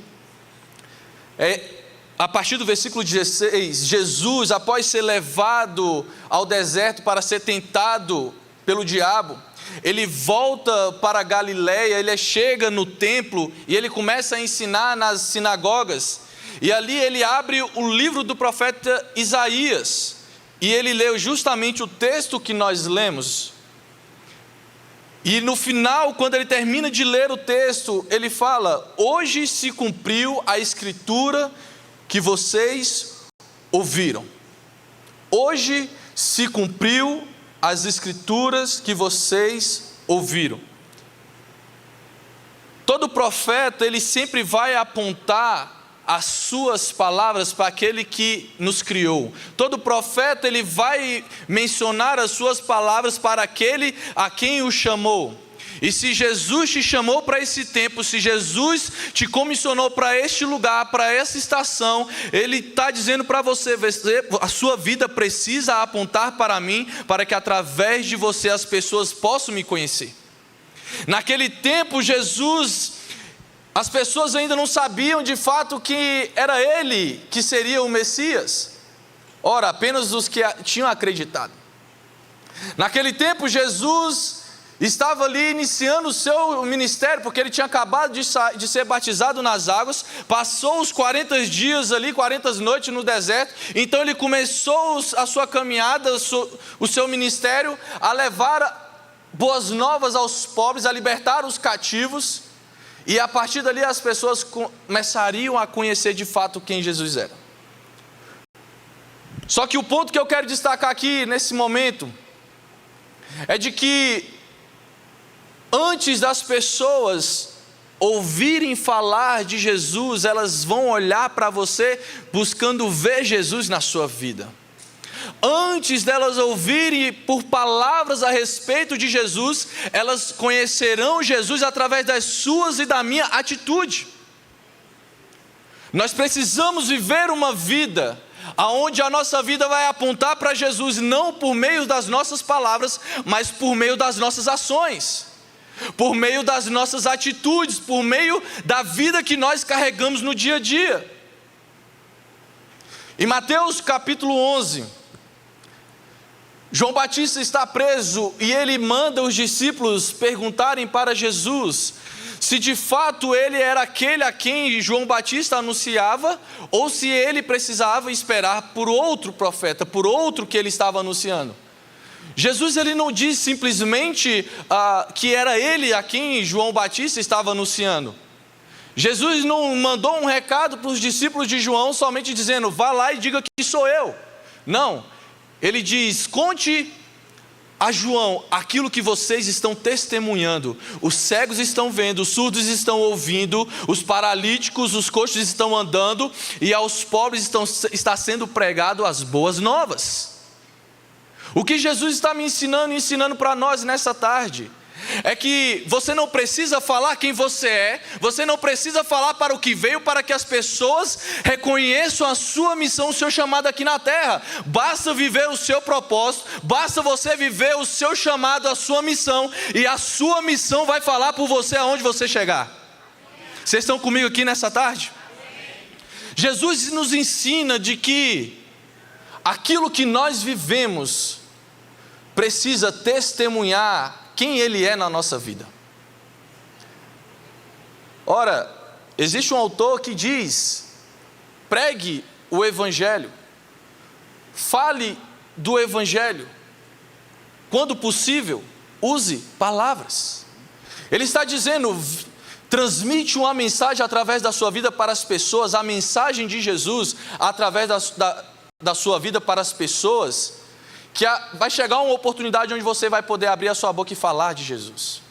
a partir do versículo 16, Jesus, após ser levado ao deserto para ser tentado pelo diabo, ele volta para Galiléia, ele chega no templo e ele começa a ensinar nas sinagogas. E ali ele abre o livro do profeta Isaías, e ele leu justamente o texto que nós lemos. E no final, quando ele termina de ler o texto, ele fala: hoje se cumpriu a escritura que vocês ouviram. Hoje se cumpriu as escrituras que vocês ouviram. Todo profeta, ele sempre vai apontar as suas palavras para aquele que nos criou. Todo profeta, ele vai mencionar as suas palavras para aquele a quem o chamou. E se Jesus te chamou para esse tempo, se Jesus te comissionou para este lugar, para essa estação, ele está dizendo para você: a sua vida precisa apontar para mim, para que através de você as pessoas possam me conhecer. Naquele tempo, Jesus, as pessoas ainda não sabiam de fato que era ele que seria o Messias. Ora, apenas os que tinham acreditado. Naquele tempo, Jesus estava ali iniciando o seu ministério, porque ele tinha acabado de ser batizado nas águas, passou os 40 dias ali, 40 noites no deserto. Então ele começou a sua caminhada, o seu ministério, a levar boas novas aos pobres, a libertar os cativos. E a partir dali as pessoas começariam a conhecer de fato quem Jesus era. Só que o ponto que eu quero destacar aqui nesse momento é de que antes das pessoas ouvirem falar de Jesus, elas vão olhar para você buscando ver Jesus na sua vida. Antes delas ouvirem por palavras a respeito de Jesus, elas conhecerão Jesus através das suas e da minha atitude. Nós precisamos viver uma vida aonde a nossa vida vai apontar para Jesus, não por meio das nossas palavras, mas por meio das nossas ações, por meio das nossas atitudes, por meio da vida que nós carregamos no dia a dia. Em Mateus capítulo 11, João Batista está preso e ele manda os discípulos perguntarem para Jesus se de fato ele era aquele a quem João Batista anunciava, ou se ele precisava esperar por outro profeta, por outro que ele estava anunciando. Jesus, ele não diz simplesmente que era ele a quem João Batista estava anunciando. Jesus não mandou um recado para os discípulos de João somente dizendo: vá lá e diga que sou eu. Não. Ele diz: conte a João aquilo que vocês estão testemunhando. Os cegos estão vendo, os surdos estão ouvindo, os paralíticos, os coxos estão andando, e aos pobres está sendo pregado as boas novas. O que Jesus está me ensinando para nós nessa tarde é que você não precisa falar quem você é, você não precisa falar para o que veio, para que as pessoas reconheçam a sua missão, o seu chamado aqui na terra. Basta viver o seu propósito, basta você viver o seu chamado, a sua missão, e a sua missão vai falar por você aonde você chegar. Vocês estão comigo aqui nessa tarde? Jesus nos ensina de que aquilo que nós vivemos precisa testemunhar quem Ele é na nossa vida. Ora, existe um autor que diz: pregue o Evangelho, fale do Evangelho, quando possível, use palavras. Ele está dizendo: transmite uma mensagem através da sua vida para as pessoas, a mensagem de Jesus através da sua vida para as pessoas, que vai chegar uma oportunidade onde você vai poder abrir a sua boca e falar de Jesus.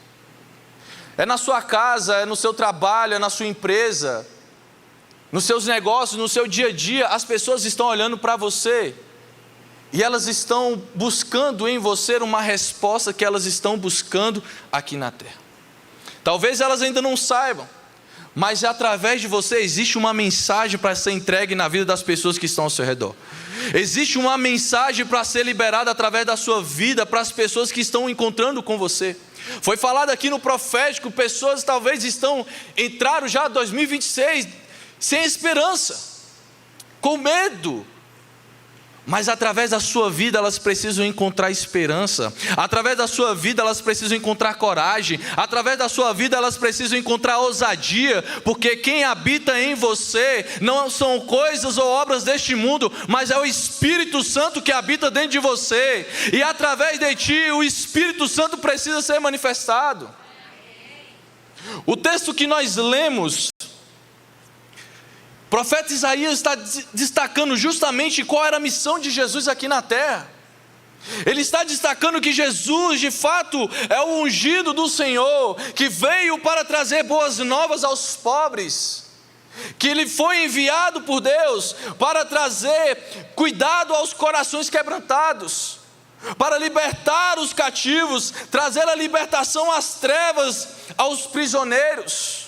É na sua casa, é no seu trabalho, é na sua empresa, nos seus negócios, no seu dia a dia, as pessoas estão olhando para você e elas estão buscando em você uma resposta que elas estão buscando aqui na terra. Talvez elas ainda não saibam, mas através de você existe uma mensagem para ser entregue na vida das pessoas que estão ao seu redor. Existe uma mensagem para ser liberada através da sua vida para as pessoas que estão encontrando com você. Foi falado aqui no profético, pessoas talvez entraram já em 2026 sem esperança, com medo. Mas através da sua vida elas precisam encontrar esperança. Através da sua vida elas precisam encontrar coragem. Através da sua vida elas precisam encontrar ousadia. Porque quem habita em você não são coisas ou obras deste mundo, mas é o Espírito Santo que habita dentro de você. E através de ti o Espírito Santo precisa ser manifestado. O texto que nós lemos, o profeta Isaías está destacando justamente qual era a missão de Jesus aqui na terra. Ele está destacando que Jesus de fato é o ungido do Senhor, que veio para trazer boas novas aos pobres, que ele foi enviado por Deus para trazer cuidado aos corações quebrantados, para libertar os cativos, trazer a libertação às trevas aos prisioneiros,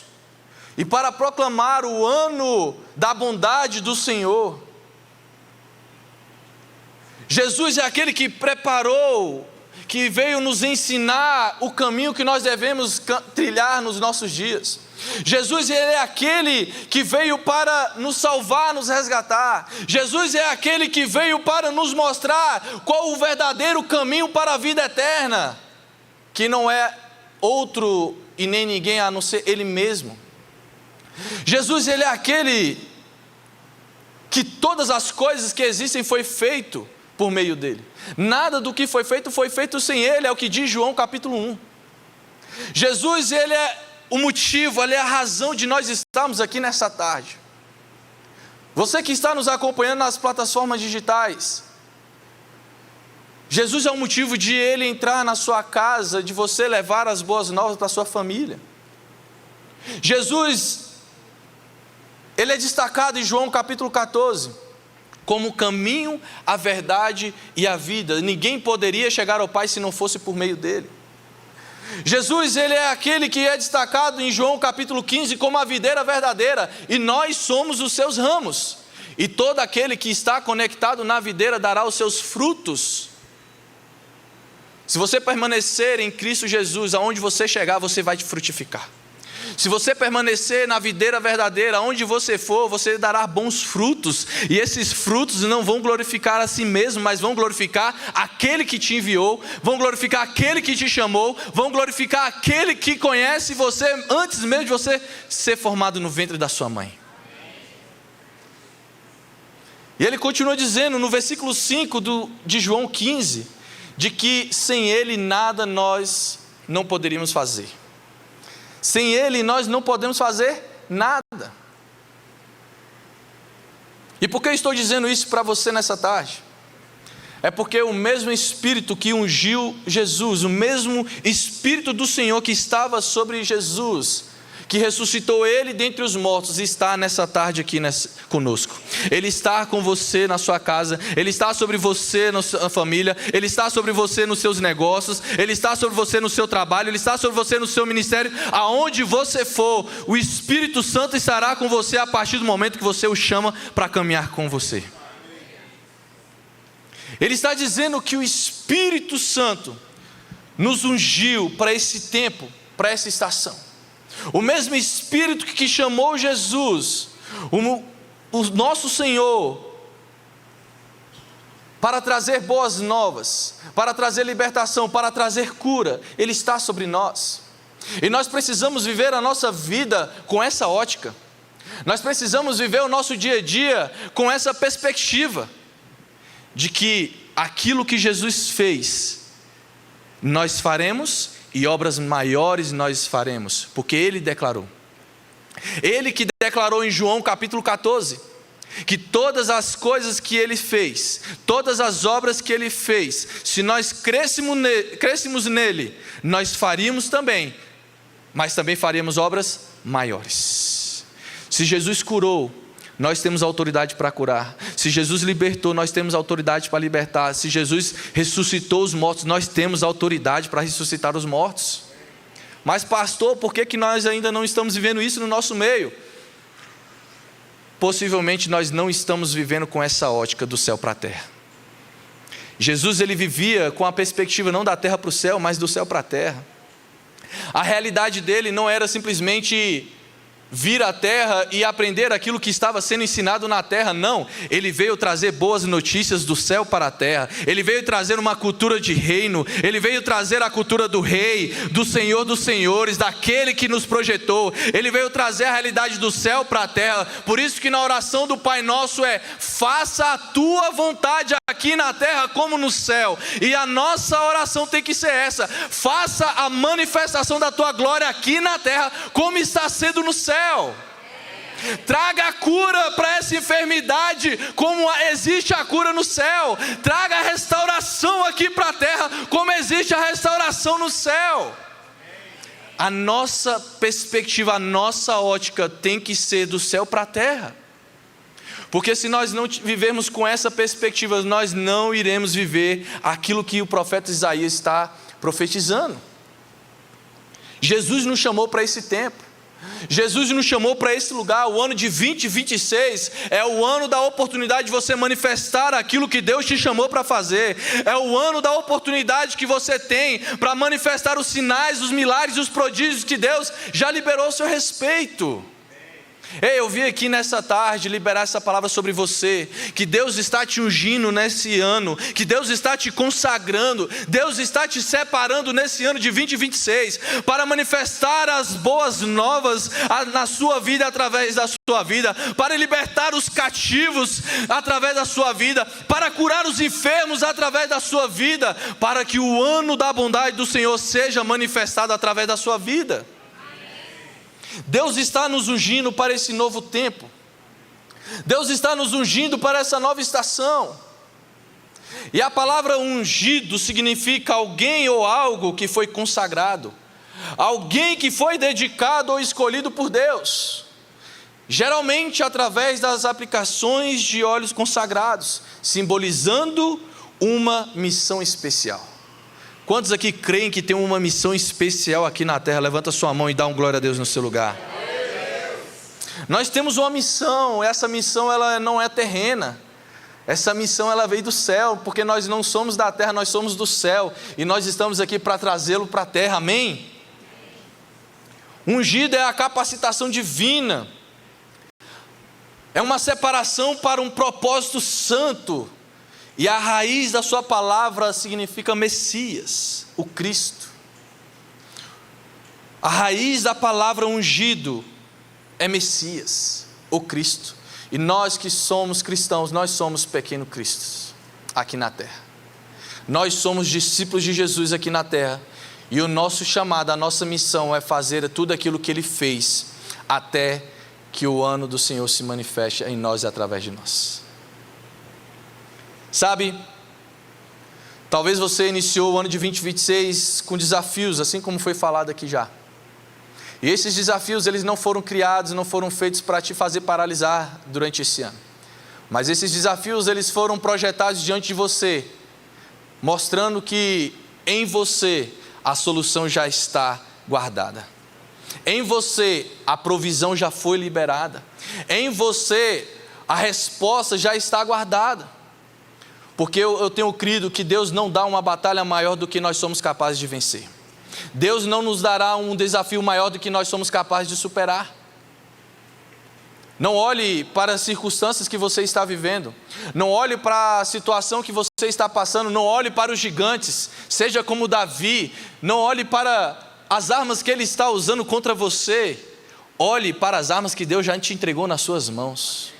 e para proclamar o ano da bondade do Senhor. Jesus é aquele que preparou, que veio nos ensinar o caminho que nós devemos trilhar nos nossos dias. Jesus ele é aquele que veio para nos salvar, nos resgatar. Jesus é aquele que veio para nos mostrar qual o verdadeiro caminho para a vida eterna, que não é outro e nem ninguém a não ser Ele mesmo. Jesus ele é aquele que todas as coisas que existem foi feito por meio dele. Nada do que foi feito sem ele, é o que diz João capítulo 1. Jesus ele é o motivo, ele é a razão de nós estarmos aqui nessa tarde. Você que está nos acompanhando nas plataformas digitais, Jesus é o motivo de ele entrar na sua casa, de você levar as boas novas para a sua família. Jesus, ele é destacado em João capítulo 14, como o caminho, a verdade e a vida. Ninguém poderia chegar ao Pai se não fosse por meio dele. Jesus, ele é aquele que é destacado em João capítulo 15 como a videira verdadeira, e nós somos os seus ramos. E todo aquele que está conectado na videira dará os seus frutos. Se você permanecer em Cristo Jesus, aonde você chegar, você vai frutificar. Se você permanecer na videira verdadeira, onde você for, você dará bons frutos. E esses frutos não vão glorificar a si mesmo, mas vão glorificar aquele que te enviou, vão glorificar aquele que te chamou, vão glorificar aquele que conhece você antes mesmo de você ser formado no ventre da sua mãe. E ele continua dizendo no versículo 5 de João 15, de que sem ele nada nós não poderíamos fazer. Sem ele nós não podemos fazer nada. E por que eu estou dizendo isso para você nessa tarde? É porque o mesmo Espírito que ungiu Jesus, o mesmo Espírito do Senhor que estava sobre Jesus, que ressuscitou ele dentre os mortos, está nessa tarde aqui conosco. Ele está com você na sua casa, ele está sobre você na sua família, ele está sobre você nos seus negócios, ele está sobre você no seu trabalho, ele está sobre você no seu ministério. Aonde você for, o Espírito Santo estará com você a partir do momento que você o chama para caminhar com você. Ele está dizendo que o Espírito Santo nos ungiu para esse tempo, para essa estação. O mesmo Espírito que chamou Jesus, o nosso Senhor, para trazer boas novas, para trazer libertação, para trazer cura, Ele está sobre nós. E nós precisamos viver a nossa vida com essa ótica. Nós precisamos viver o nosso dia a dia com essa perspectiva de que aquilo que Jesus fez nós faremos, e obras maiores nós faremos, porque Ele declarou. Ele que declarou em João capítulo 14, que todas as coisas que Ele fez, todas as obras que Ele fez, se nós crescêssemos nele, nós faríamos também, mas também faríamos obras maiores. Se Jesus curou, nós temos autoridade para curar. Se Jesus libertou, nós temos autoridade para libertar. Se Jesus ressuscitou os mortos, nós temos autoridade para ressuscitar os mortos. Mas pastor, por que nós ainda não estamos vivendo isso no nosso meio? Possivelmente nós não estamos vivendo com essa ótica do céu para a terra. Jesus, ele vivia com a perspectiva não da terra para o céu, mas do céu para a terra. A realidade dele não era simplesmente vir à terra e aprender aquilo que estava sendo ensinado na terra, não. Ele veio trazer boas notícias do céu para a terra. Ele veio trazer uma cultura de reino. Ele veio trazer a cultura do rei, do Senhor dos senhores, daquele que nos projetou. Ele veio trazer a realidade do céu para a terra. Por isso que na oração do Pai Nosso é: faça a tua vontade aqui na terra como no céu. E a nossa oração tem que ser essa: faça a manifestação da tua glória aqui na terra como está sendo no céu. Traga a cura para essa enfermidade como existe a cura no céu. Traga a restauração aqui para a terra como existe a restauração no céu. A nossa perspectiva, a nossa ótica tem que ser do céu para a terra. Porque se nós não vivermos com essa perspectiva, nós não iremos viver aquilo que o profeta Isaías está profetizando. Jesus nos chamou para esse tempo. Jesus nos chamou para esse lugar. O ano de 2026 é o ano da oportunidade de você manifestar aquilo que Deus te chamou para fazer. É o ano da oportunidade que você tem para manifestar os sinais, os milagres e os prodígios que Deus já liberou a seu respeito. Ei, eu vim aqui nessa tarde liberar essa palavra sobre você, que Deus está te ungindo nesse ano, que Deus está te consagrando, Deus está te separando nesse ano de 2026, para manifestar as boas novas na sua vida, através da sua vida, para libertar os cativos através da sua vida, para curar os enfermos através da sua vida, para que o ano da bondade do Senhor seja manifestado através da sua vida. Deus está nos ungindo para esse novo tempo. Deus está nos ungindo para essa nova estação. E a palavra ungido significa alguém ou algo que foi consagrado, alguém que foi dedicado ou escolhido por Deus, geralmente através das aplicações de óleos consagrados, simbolizando uma missão especial. Quantos aqui creem que tem uma missão especial aqui na terra? Levanta sua mão e dá um glória a Deus no seu lugar. Nós temos uma missão. Essa missão ela não é terrena. Essa missão ela veio do céu, porque nós não somos da terra, nós somos do céu. E nós estamos aqui para trazê-lo para a terra, amém? Ungido é a capacitação divina. É uma separação para um propósito santo. E a raiz da sua palavra significa Messias, o Cristo. A raiz da palavra ungido é Messias, o Cristo. E nós que somos cristãos, nós somos pequenos cristos aqui na terra. Nós somos discípulos de Jesus aqui na terra. E o nosso chamado, a nossa missão é fazer tudo aquilo que Ele fez, até que o ano do Senhor se manifeste em nós e através de nós. Sabe, talvez você iniciou o ano de 2026 com desafios, assim como foi falado aqui já. E esses desafios, eles não foram criados, não foram feitos para te fazer paralisar durante esse ano. Mas esses desafios, eles foram projetados diante de você, mostrando que em você a solução já está guardada. Em você a provisão já foi liberada. Em você a resposta já está guardada. Porque eu tenho crido que Deus não dá uma batalha maior do que nós somos capazes de vencer. Deus não nos dará um desafio maior do que nós somos capazes de superar. Não olhe para as circunstâncias que você está vivendo. Não olhe para a situação que você está passando. Não olhe para os gigantes. Seja como Davi. Não olhe para as armas que ele está usando contra você. Olhe para as armas que Deus já te entregou nas suas mãos.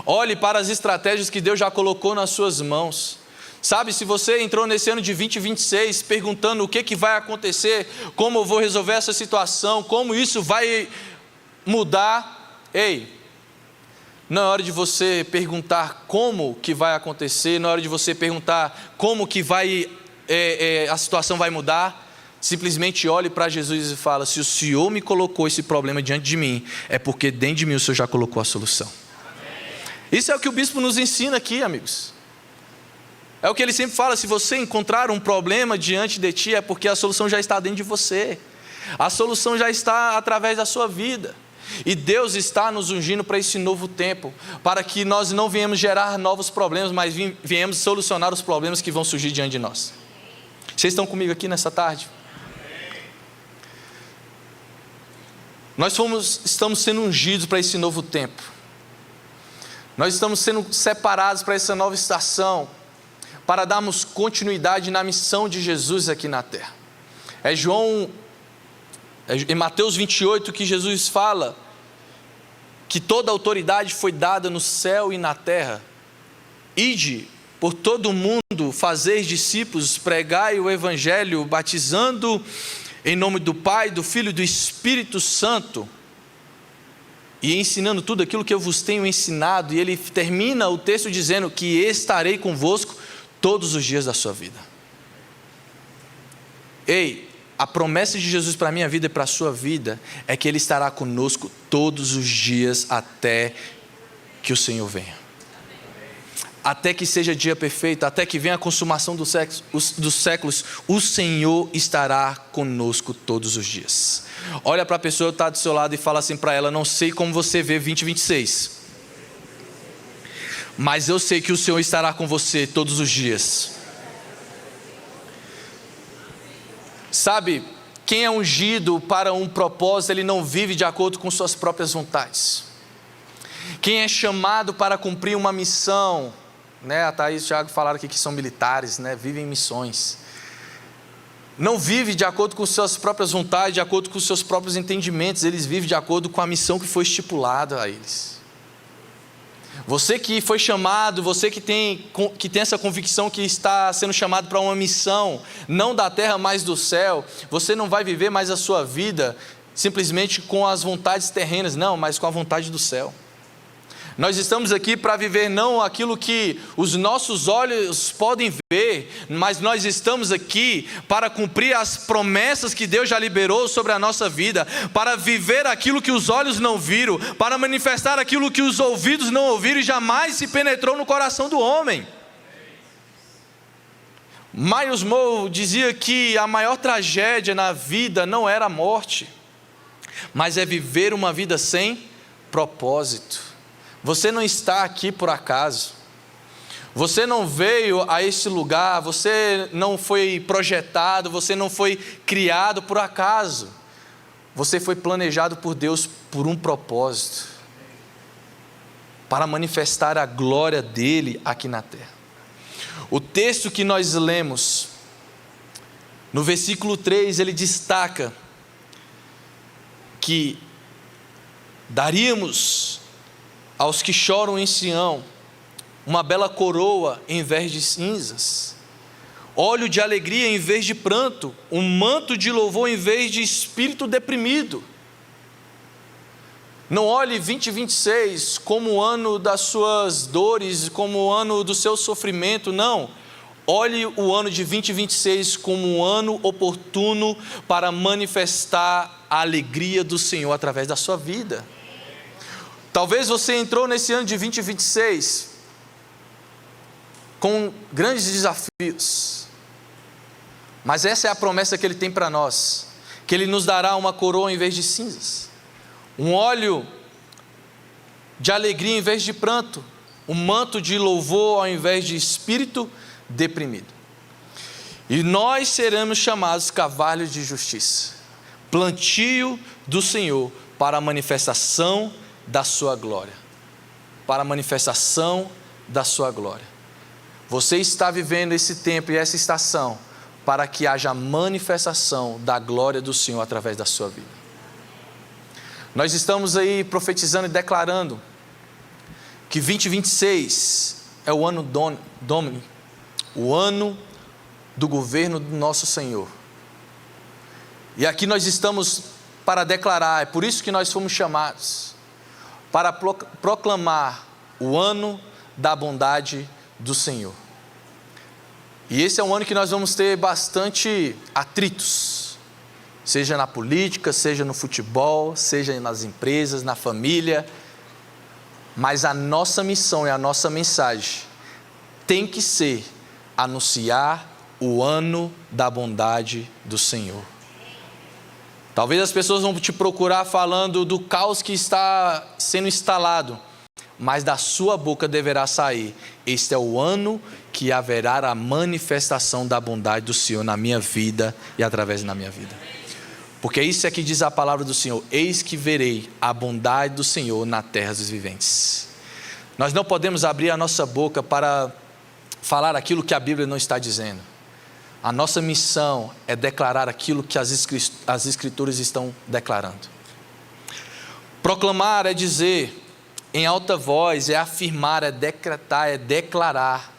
Olhe para as estratégias que Deus já colocou nas suas mãos. Sabe, se você entrou nesse ano de 2026 perguntando o que vai acontecer, como eu vou resolver essa situação, como isso vai mudar, ei, não é hora de você perguntar como que vai acontecer, não é hora de você perguntar como que a situação vai mudar. Simplesmente olhe para Jesus e fala: se o Senhor me colocou esse problema diante de mim, é porque dentro de mim o Senhor já colocou a solução. Isso é o que o bispo nos ensina aqui, amigos. É o que ele sempre fala: se você encontrar um problema diante de ti, é porque a solução já está dentro de você. A solução já está através da sua vida. E Deus está nos ungindo para esse novo tempo, para que nós não venhamos gerar novos problemas, mas venhamos solucionar os problemas que vão surgir diante de nós. Vocês estão comigo aqui nessa tarde? Nós estamos sendo ungidos para esse novo tempo. Nós estamos sendo separados para essa nova estação, para darmos continuidade na missão de Jesus aqui na terra. Em Mateus 28 que Jesus fala que toda a autoridade foi dada no céu e na terra. Ide por todo o mundo, fazeis discípulos, pregai o evangelho, batizando em nome do Pai, do Filho e do Espírito Santo, e ensinando tudo aquilo que eu vos tenho ensinado. E ele termina o texto dizendo que estarei convosco todos os dias da sua vida. Ei, a promessa de Jesus para a minha vida e para a sua vida é que Ele estará conosco todos os dias até que o Senhor venha. Até que seja dia perfeito, até que venha a consumação dos séculos, o Senhor estará conosco todos os dias. Olha para a pessoa que está do seu lado e fala assim para ela: não sei como você vê 2026, mas eu sei que o Senhor estará com você todos os dias. Sabe, quem é ungido para um propósito, ele não vive de acordo com suas próprias vontades. Quem é chamado para cumprir uma missão, a Thaís e o Thiago falaram aqui que são militares, vivem em missões. Não vive de acordo com suas próprias vontades, de acordo com seus próprios entendimentos. Eles vivem de acordo com a missão que foi estipulada a eles. Você que foi chamado, você que tem essa convicção que está sendo chamado para uma missão, não da terra, mas do céu, você não vai viver mais a sua vida simplesmente com as vontades terrenas, não, mas com a vontade do céu. Nós estamos aqui para viver não aquilo que os nossos olhos podem ver, mas nós estamos aqui para cumprir as promessas que Deus já liberou sobre a nossa vida, para viver aquilo que os olhos não viram, para manifestar aquilo que os ouvidos não ouviram e jamais se penetrou no coração do homem. Miles Monroe dizia que a maior tragédia na vida não era a morte, mas é viver uma vida sem propósito. Você não está aqui por acaso. Você não veio a este lugar, você não foi projetado, você não foi criado por acaso. Você foi planejado por Deus por um propósito, para manifestar a glória dele aqui na terra. O texto que nós lemos, no versículo 3, ele destaca que daríamos aos que choram em Sião uma bela coroa em vez de cinzas, óleo de alegria em vez de pranto, um manto de louvor em vez de espírito deprimido. Não olhe 2026 como o ano das suas dores, como o ano do seu sofrimento, não. Olhe o ano de 2026 como um ano oportuno para manifestar a alegria do Senhor através da sua vida. Talvez você entrou nesse ano de 2026 com grandes desafios, mas essa é a promessa que Ele tem para nós, que Ele nos dará uma coroa em vez de cinzas, um óleo de alegria em vez de pranto, um manto de louvor ao invés de espírito deprimido. E nós seremos chamados cavalos de justiça, plantio do Senhor para a manifestação da sua glória, para a manifestação da sua glória. Você está vivendo esse tempo e essa estação para que haja manifestação da glória do Senhor através da sua vida. Nós estamos aí profetizando e declarando que 2026 é o ano Domini, o ano do governo do nosso Senhor. E aqui nós estamos para declarar, é por isso que nós fomos chamados, para proclamar o ano da bondade do Senhor. E esse é um ano que nós vamos ter bastante atritos, seja na política, seja no futebol, seja nas empresas, na família, mas a nossa missão e a nossa mensagem tem que ser anunciar o ano da bondade do Senhor. Talvez as pessoas vão te procurar falando do caos que está sendo instalado, mas da sua boca deverá sair: este é o ano que haverá a manifestação da bondade do Senhor na minha vida e através da minha vida. Porque isso é que diz a palavra do Senhor: eis que verei a bondade do Senhor na terra dos viventes. Nós não podemos abrir a nossa boca para falar aquilo que a Bíblia não está dizendo. A nossa missão é declarar aquilo que as Escrituras estão declarando. Proclamar é dizer em alta voz, é afirmar, é decretar, é declarar.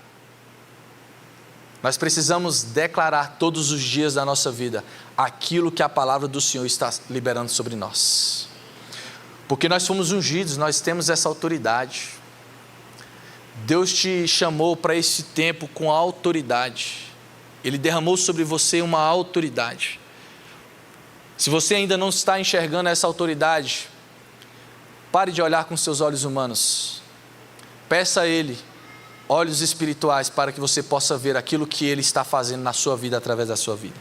Nós precisamos declarar todos os dias da nossa vida aquilo que a palavra do Senhor está liberando sobre nós. Porque nós fomos ungidos, nós temos essa autoridade. Deus te chamou para esse tempo com autoridade. Ele derramou sobre você uma autoridade. Se você ainda não está enxergando essa autoridade, pare de olhar com seus olhos humanos. Peça a Ele olhos espirituais para que você possa ver aquilo que Ele está fazendo na sua vida, através da sua vida.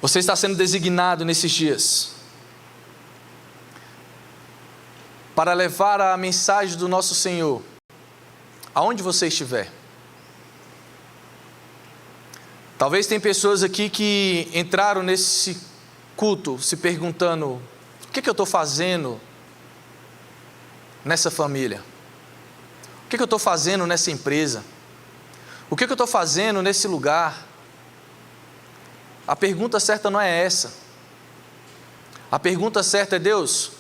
Você está sendo designado nesses dias para levar a mensagem do nosso Senhor aonde você estiver. Talvez tem pessoas aqui que entraram nesse culto se perguntando: o que eu estou fazendo nessa família? O que eu estou fazendo nessa empresa? O que eu estou fazendo nesse lugar? A pergunta certa não é essa. A pergunta certa é: Deus,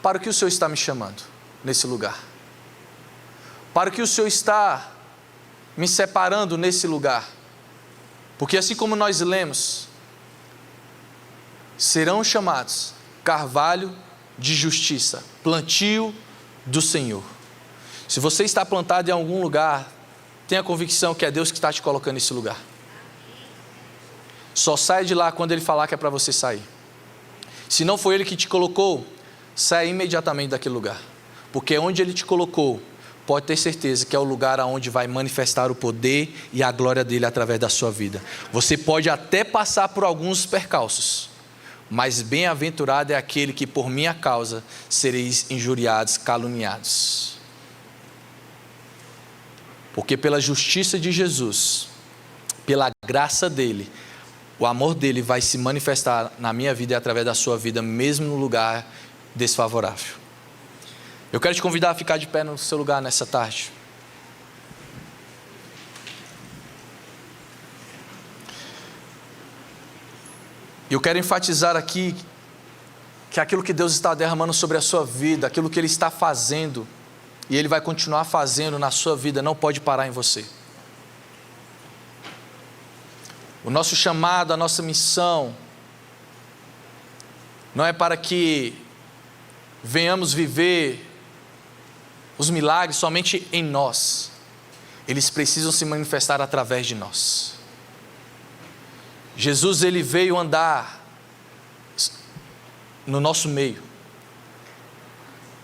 para o que o Senhor está me chamando nesse lugar? Para o que o Senhor está me separando nesse lugar? Porque assim como nós lemos, serão chamados carvalho de justiça, plantio do Senhor. Se você está plantado em algum lugar, tenha convicção que é Deus que está te colocando nesse lugar. Só sai de lá quando Ele falar que é para você sair. Se não foi Ele que te colocou, saia imediatamente daquele lugar. Porque onde Ele te colocou, pode ter certeza que é o lugar onde vai manifestar o poder e a glória dEle através da sua vida. Você pode até passar por alguns percalços, mas bem-aventurado é aquele que por minha causa sereis injuriados, caluniados. Porque pela justiça de Jesus, pela graça dEle, o amor dEle vai se manifestar na minha vida e através da sua vida, mesmo no lugar desfavorável. Eu quero te convidar a ficar de pé no seu lugar nessa tarde. Eu quero enfatizar aqui que aquilo que Deus está derramando sobre a sua vida, aquilo que Ele está fazendo, e Ele vai continuar fazendo na sua vida, não pode parar em você. O nosso chamado, a nossa missão, não é para que venhamos viver os milagres somente em nós. Eles precisam se manifestar através de nós. Jesus, Ele veio andar no nosso meio.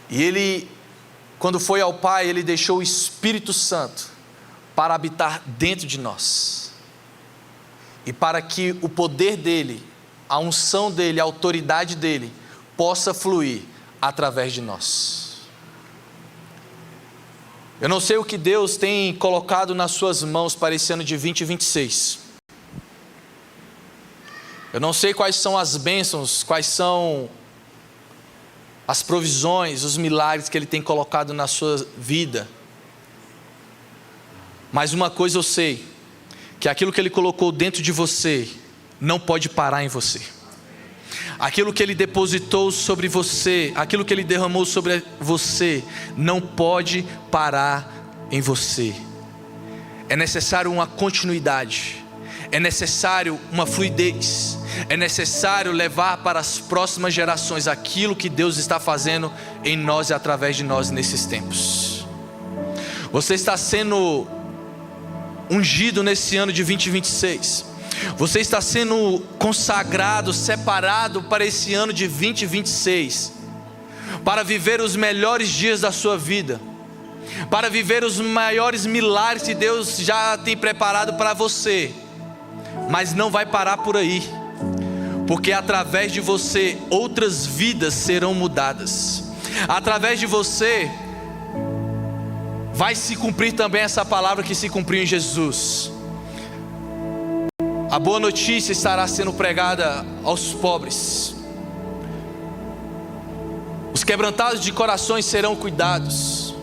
E Ele, quando foi ao Pai, Ele deixou o Espírito Santo para habitar dentro de nós. E para que o poder dEle, a unção dEle, a autoridade dEle, possa fluir através de nós. Eu não sei o que Deus tem colocado nas suas mãos para esse ano de 2026. Eu não sei quais são as bênçãos, quais são as provisões, os milagres que Ele tem colocado na sua vida. Mas uma coisa eu sei, que aquilo que Ele colocou dentro de você, não pode parar em você. aquilo que Ele depositou sobre você, aquilo que Ele derramou sobre você, não pode parar em você. É necessário uma continuidade, é necessário uma fluidez, é necessário levar para as próximas gerações aquilo que Deus está fazendo em nós e através de nós nesses tempos. Você está sendo ungido nesse ano de 2026. Você está sendo consagrado, separado para esse ano de 2026, para viver os melhores dias da sua vida, para viver os maiores milagres que Deus já tem preparado para você. Mas não vai parar por aí, porque através de você outras vidas serão mudadas. Através de você vai se cumprir também essa palavra que se cumpriu em Jesus. A boa notícia estará sendo pregada aos pobres. Os quebrantados de corações serão cuidados.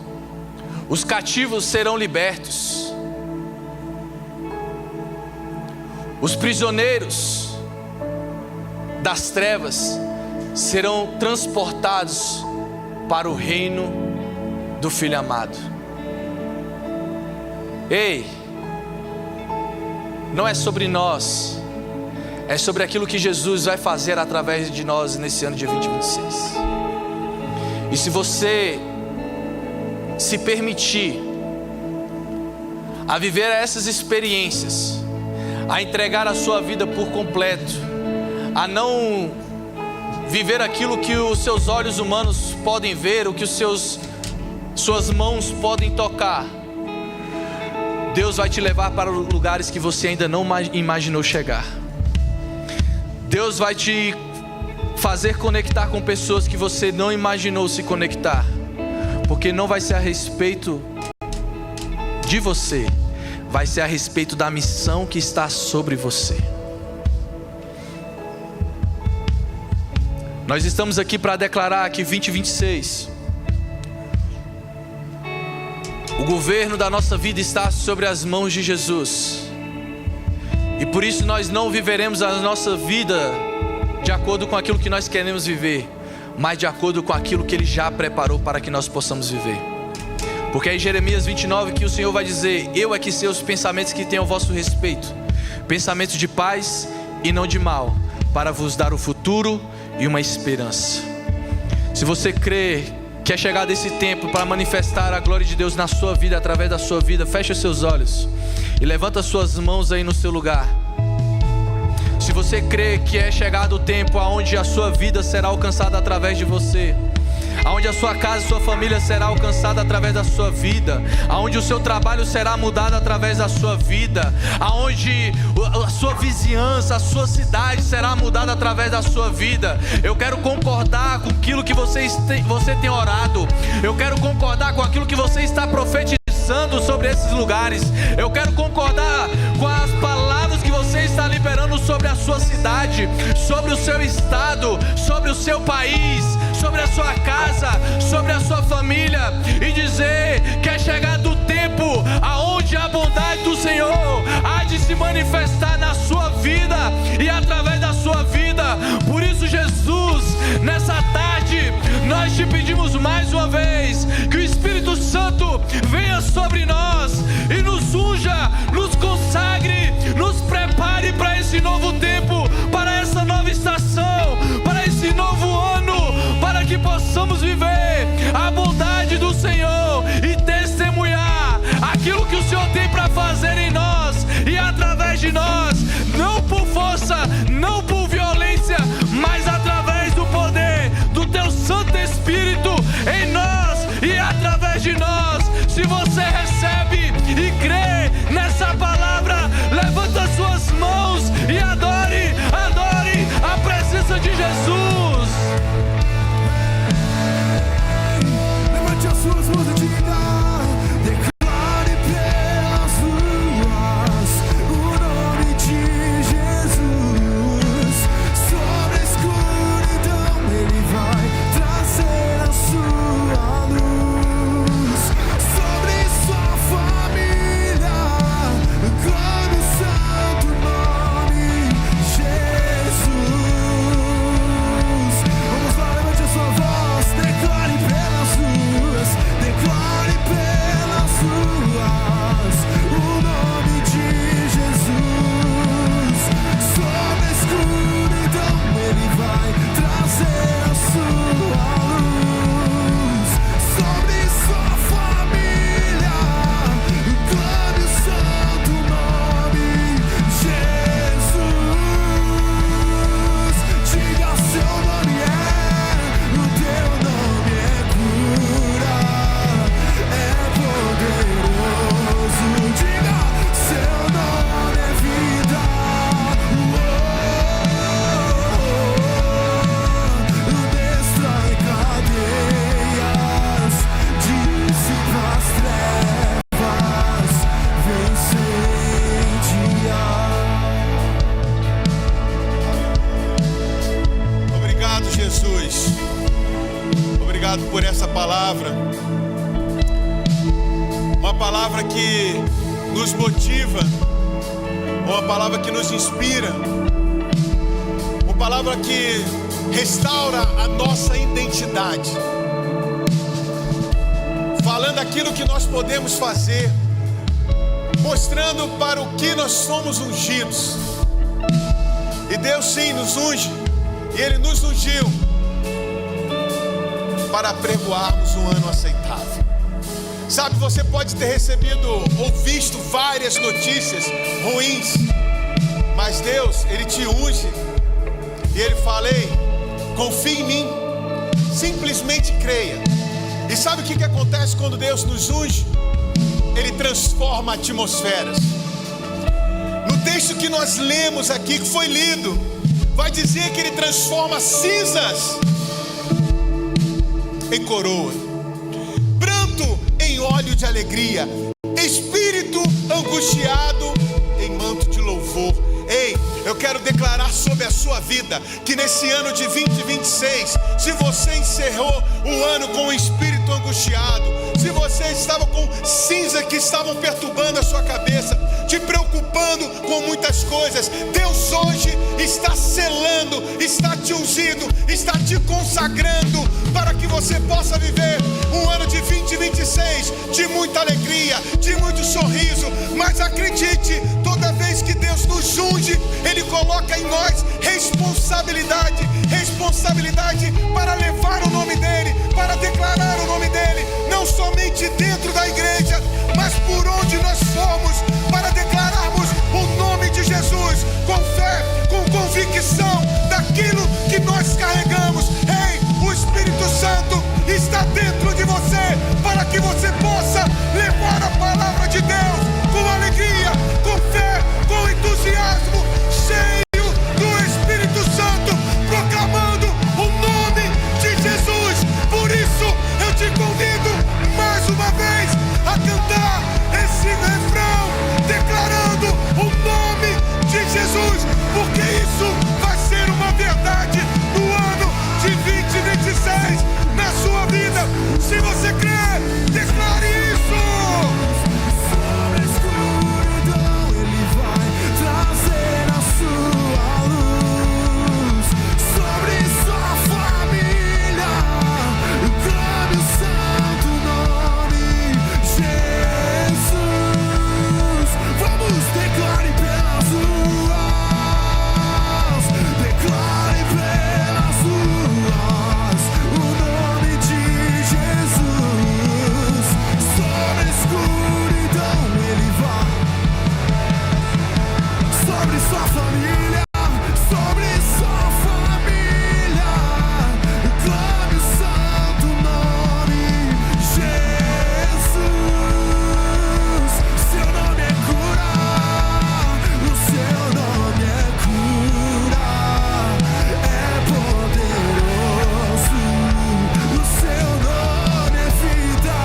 Os cativos serão libertos. Os prisioneiros das trevas serão transportados para o reino do Filho amado. Ei, não é sobre nós, é sobre aquilo que Jesus vai fazer através de nós nesse ano de 2026. E se você se permitir a viver essas experiências, a entregar a sua vida por completo, a não viver aquilo que os seus olhos humanos podem ver, o que suas mãos podem tocar, Deus vai te levar para lugares que você ainda não imaginou chegar. Deus vai te fazer conectar com pessoas que você não imaginou se conectar, porque não vai ser a respeito de você, vai ser a respeito da missão que está sobre você. Nós estamos aqui para declarar que 2026, o governo da nossa vida está sobre as mãos de Jesus. E por isso nós não viveremos a nossa vida de acordo com aquilo que nós queremos viver, mas de acordo com aquilo que Ele já preparou para que nós possamos viver. Porque é em Jeremias 29 que o Senhor vai dizer: eu é que sei os pensamentos que tenho ao vosso respeito, pensamentos de paz e não de mal, para vos dar o futuro e uma esperança. Se você crê que é chegado esse tempo para manifestar a glória de Deus na sua vida, através da sua vida, feche os seus olhos e levanta as suas mãos aí no seu lugar. Se você crê que é chegado o tempo onde a sua vida será alcançada através de você, aonde a sua casa e sua família será alcançada através da sua vida, aonde o seu trabalho será mudado através da sua vida, aonde a sua vizinhança, a sua cidade será mudada através da sua vida. Eu quero concordar com aquilo que você tem orado. Eu quero concordar com aquilo que você está profetizando sobre esses lugares. Eu quero concordar com as palavras que você está liberando sobre a sua cidade, sobre o seu estado, sobre o seu país, sobre a sua casa, sobre a sua família, e dizer que é chegado o tempo aonde a bondade do Senhor há de se manifestar na sua vida e através da sua vida. Por isso, Jesus, nessa tarde nós te pedimos mais uma vez que o Espírito Santo venha sobre nós e nos unja, nos consagre, nos prepare para esse novo tempo, para essa nova estação, para esse novo ano, para que possamos viver a bondade do Senhor e testemunhar aquilo que o Senhor tem para fazer em nós e através de nós, não por força, não por violência, mas através do poder do Teu Santo Espírito em nós e através de nós. Se você recebe e crê nessa palavra, levanta as suas mãos e adore a presença de Jesus. Levante as suas mãos e diga: declare pelas ruas o nome de Uma palavra que nos motiva, uma palavra que nos inspira, uma palavra que restaura a nossa identidade, falando aquilo que nós podemos fazer, mostrando para o que nós somos ungidos. E Deus sim nos unge, e Ele nos ungiu para apregoarmos um ano aceitável. Sabe, você pode ter recebido ou visto várias notícias ruins, mas Deus, Ele te unge, e Ele fala: ei, confie em mim, simplesmente creia. E sabe o que acontece quando Deus nos unge? Ele transforma atmosferas. No texto que nós lemos aqui, que foi lido, vai dizer que Ele transforma cinzas em coroa, pranto em óleo de alegria, espírito angustiado em manto de louvor. Ei, eu quero declarar sobre a sua vida que nesse ano de 2026, se você encerrou o ano com o espírito angustiado, se você estava com cinza que estavam perturbando a sua cabeça, te preocupando com muitas coisas, Deus hoje está selando, está te ungindo, está te consagrando para que você possa viver um ano de 2026 de muita alegria, de muito sorriso. Mas acredite, toda vez que Deus nos unge, Ele coloca em nós responsabilidade para levar o nome dEle, para declarar o nome dEle, não somente dentro da igreja, mas por onde nós formos, para declararmos o nome de Jesus, com fé, com convicção daquilo que nós carregamos. Ei, o Espírito Santo está dentro de você, para que você possa levar a palavra de Deus com alegria, com fé, com entusiasmo, cheio do Espírito Santo, proclamando o nome de Jesus. Por isso eu te convido mais uma vez a cantar esse refrão, declarando o nome de Jesus, porque isso vai ser uma verdade no ano de 2026 na sua vida. Se você crê, declare isso. Sobre a escuridão Ele vai trazer a sua luz, sobre sua família clame o santo nome Jesus. Vamos, declare pelas ruas, declare pelas ruas o nome de Jesus. Sobre a escuridão Ele vai, sobre sua família, sobre sua família clame o santo nome Jesus. Seu nome é cura, o seu nome é cura, é poderoso, o seu nome é vida.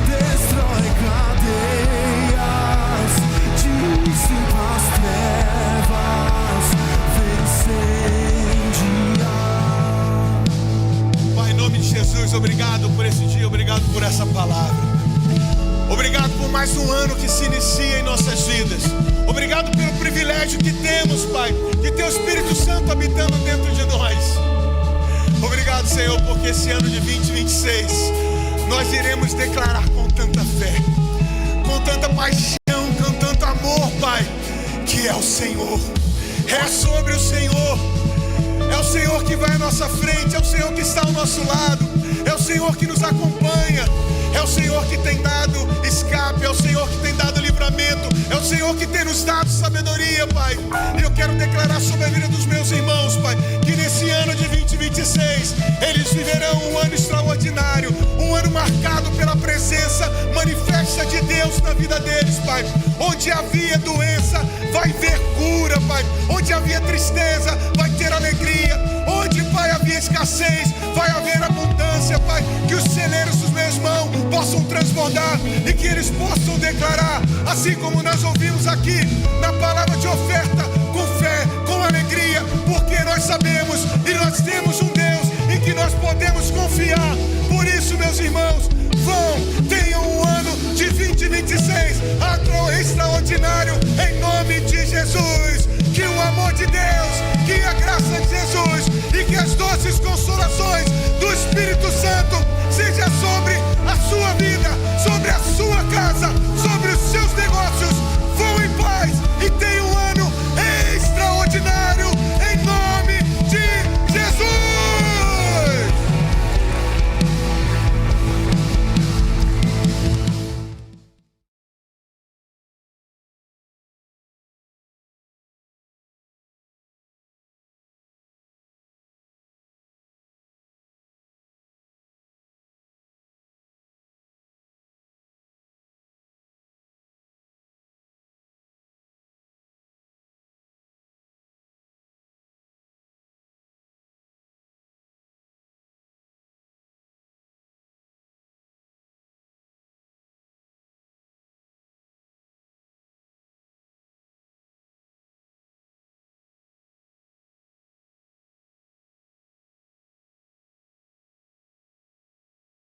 Destrói cadeias, dissipa as trevas, incendia. Pai, em nome de Jesus, obrigado por esse dia, obrigado por essa palavra. Obrigado por mais um ano que se inicia em nossas vidas. Obrigado pelo privilégio que temos, Pai, de ter o Espírito Santo habitando dentro de nós. Obrigado, Senhor, porque esse ano de 2026 nós iremos declarar com tanta fé, com tanta paixão, com tanto amor, Pai, que é o Senhor, é sobre o Senhor, é o Senhor que vai à nossa frente, é o Senhor que está ao nosso lado, é o Senhor que nos acompanha, é o Senhor que tem dado escape, é o Senhor que tem dado livramento, é o Senhor que tem nos dado sabedoria, Pai. E eu quero declarar sobre a vida dos meus irmãos, Pai, que nesse ano de 2026 eles viverão um ano extraordinário, um ano marcado pela presença manifesta de Deus na vida deles, Pai. Onde havia doença, vai ver cura, Pai. Onde havia tristeza, vai ter alegria. Onde, Pai, havia escassez, vai haver abundância, Pai. Que os celeiros dos meus irmãos possam transbordar e que eles possam declarar, assim como nós ouvimos aqui na palavra de oferta, com fé, com alegria, porque nós sabemos e nós nós temos um Deus em que nós podemos confiar. Por isso, meus irmãos, tenham um ano de 2026 extraordinário, em nome de Jesus. Que o amor de Deus, que a graça de Jesus e que as doces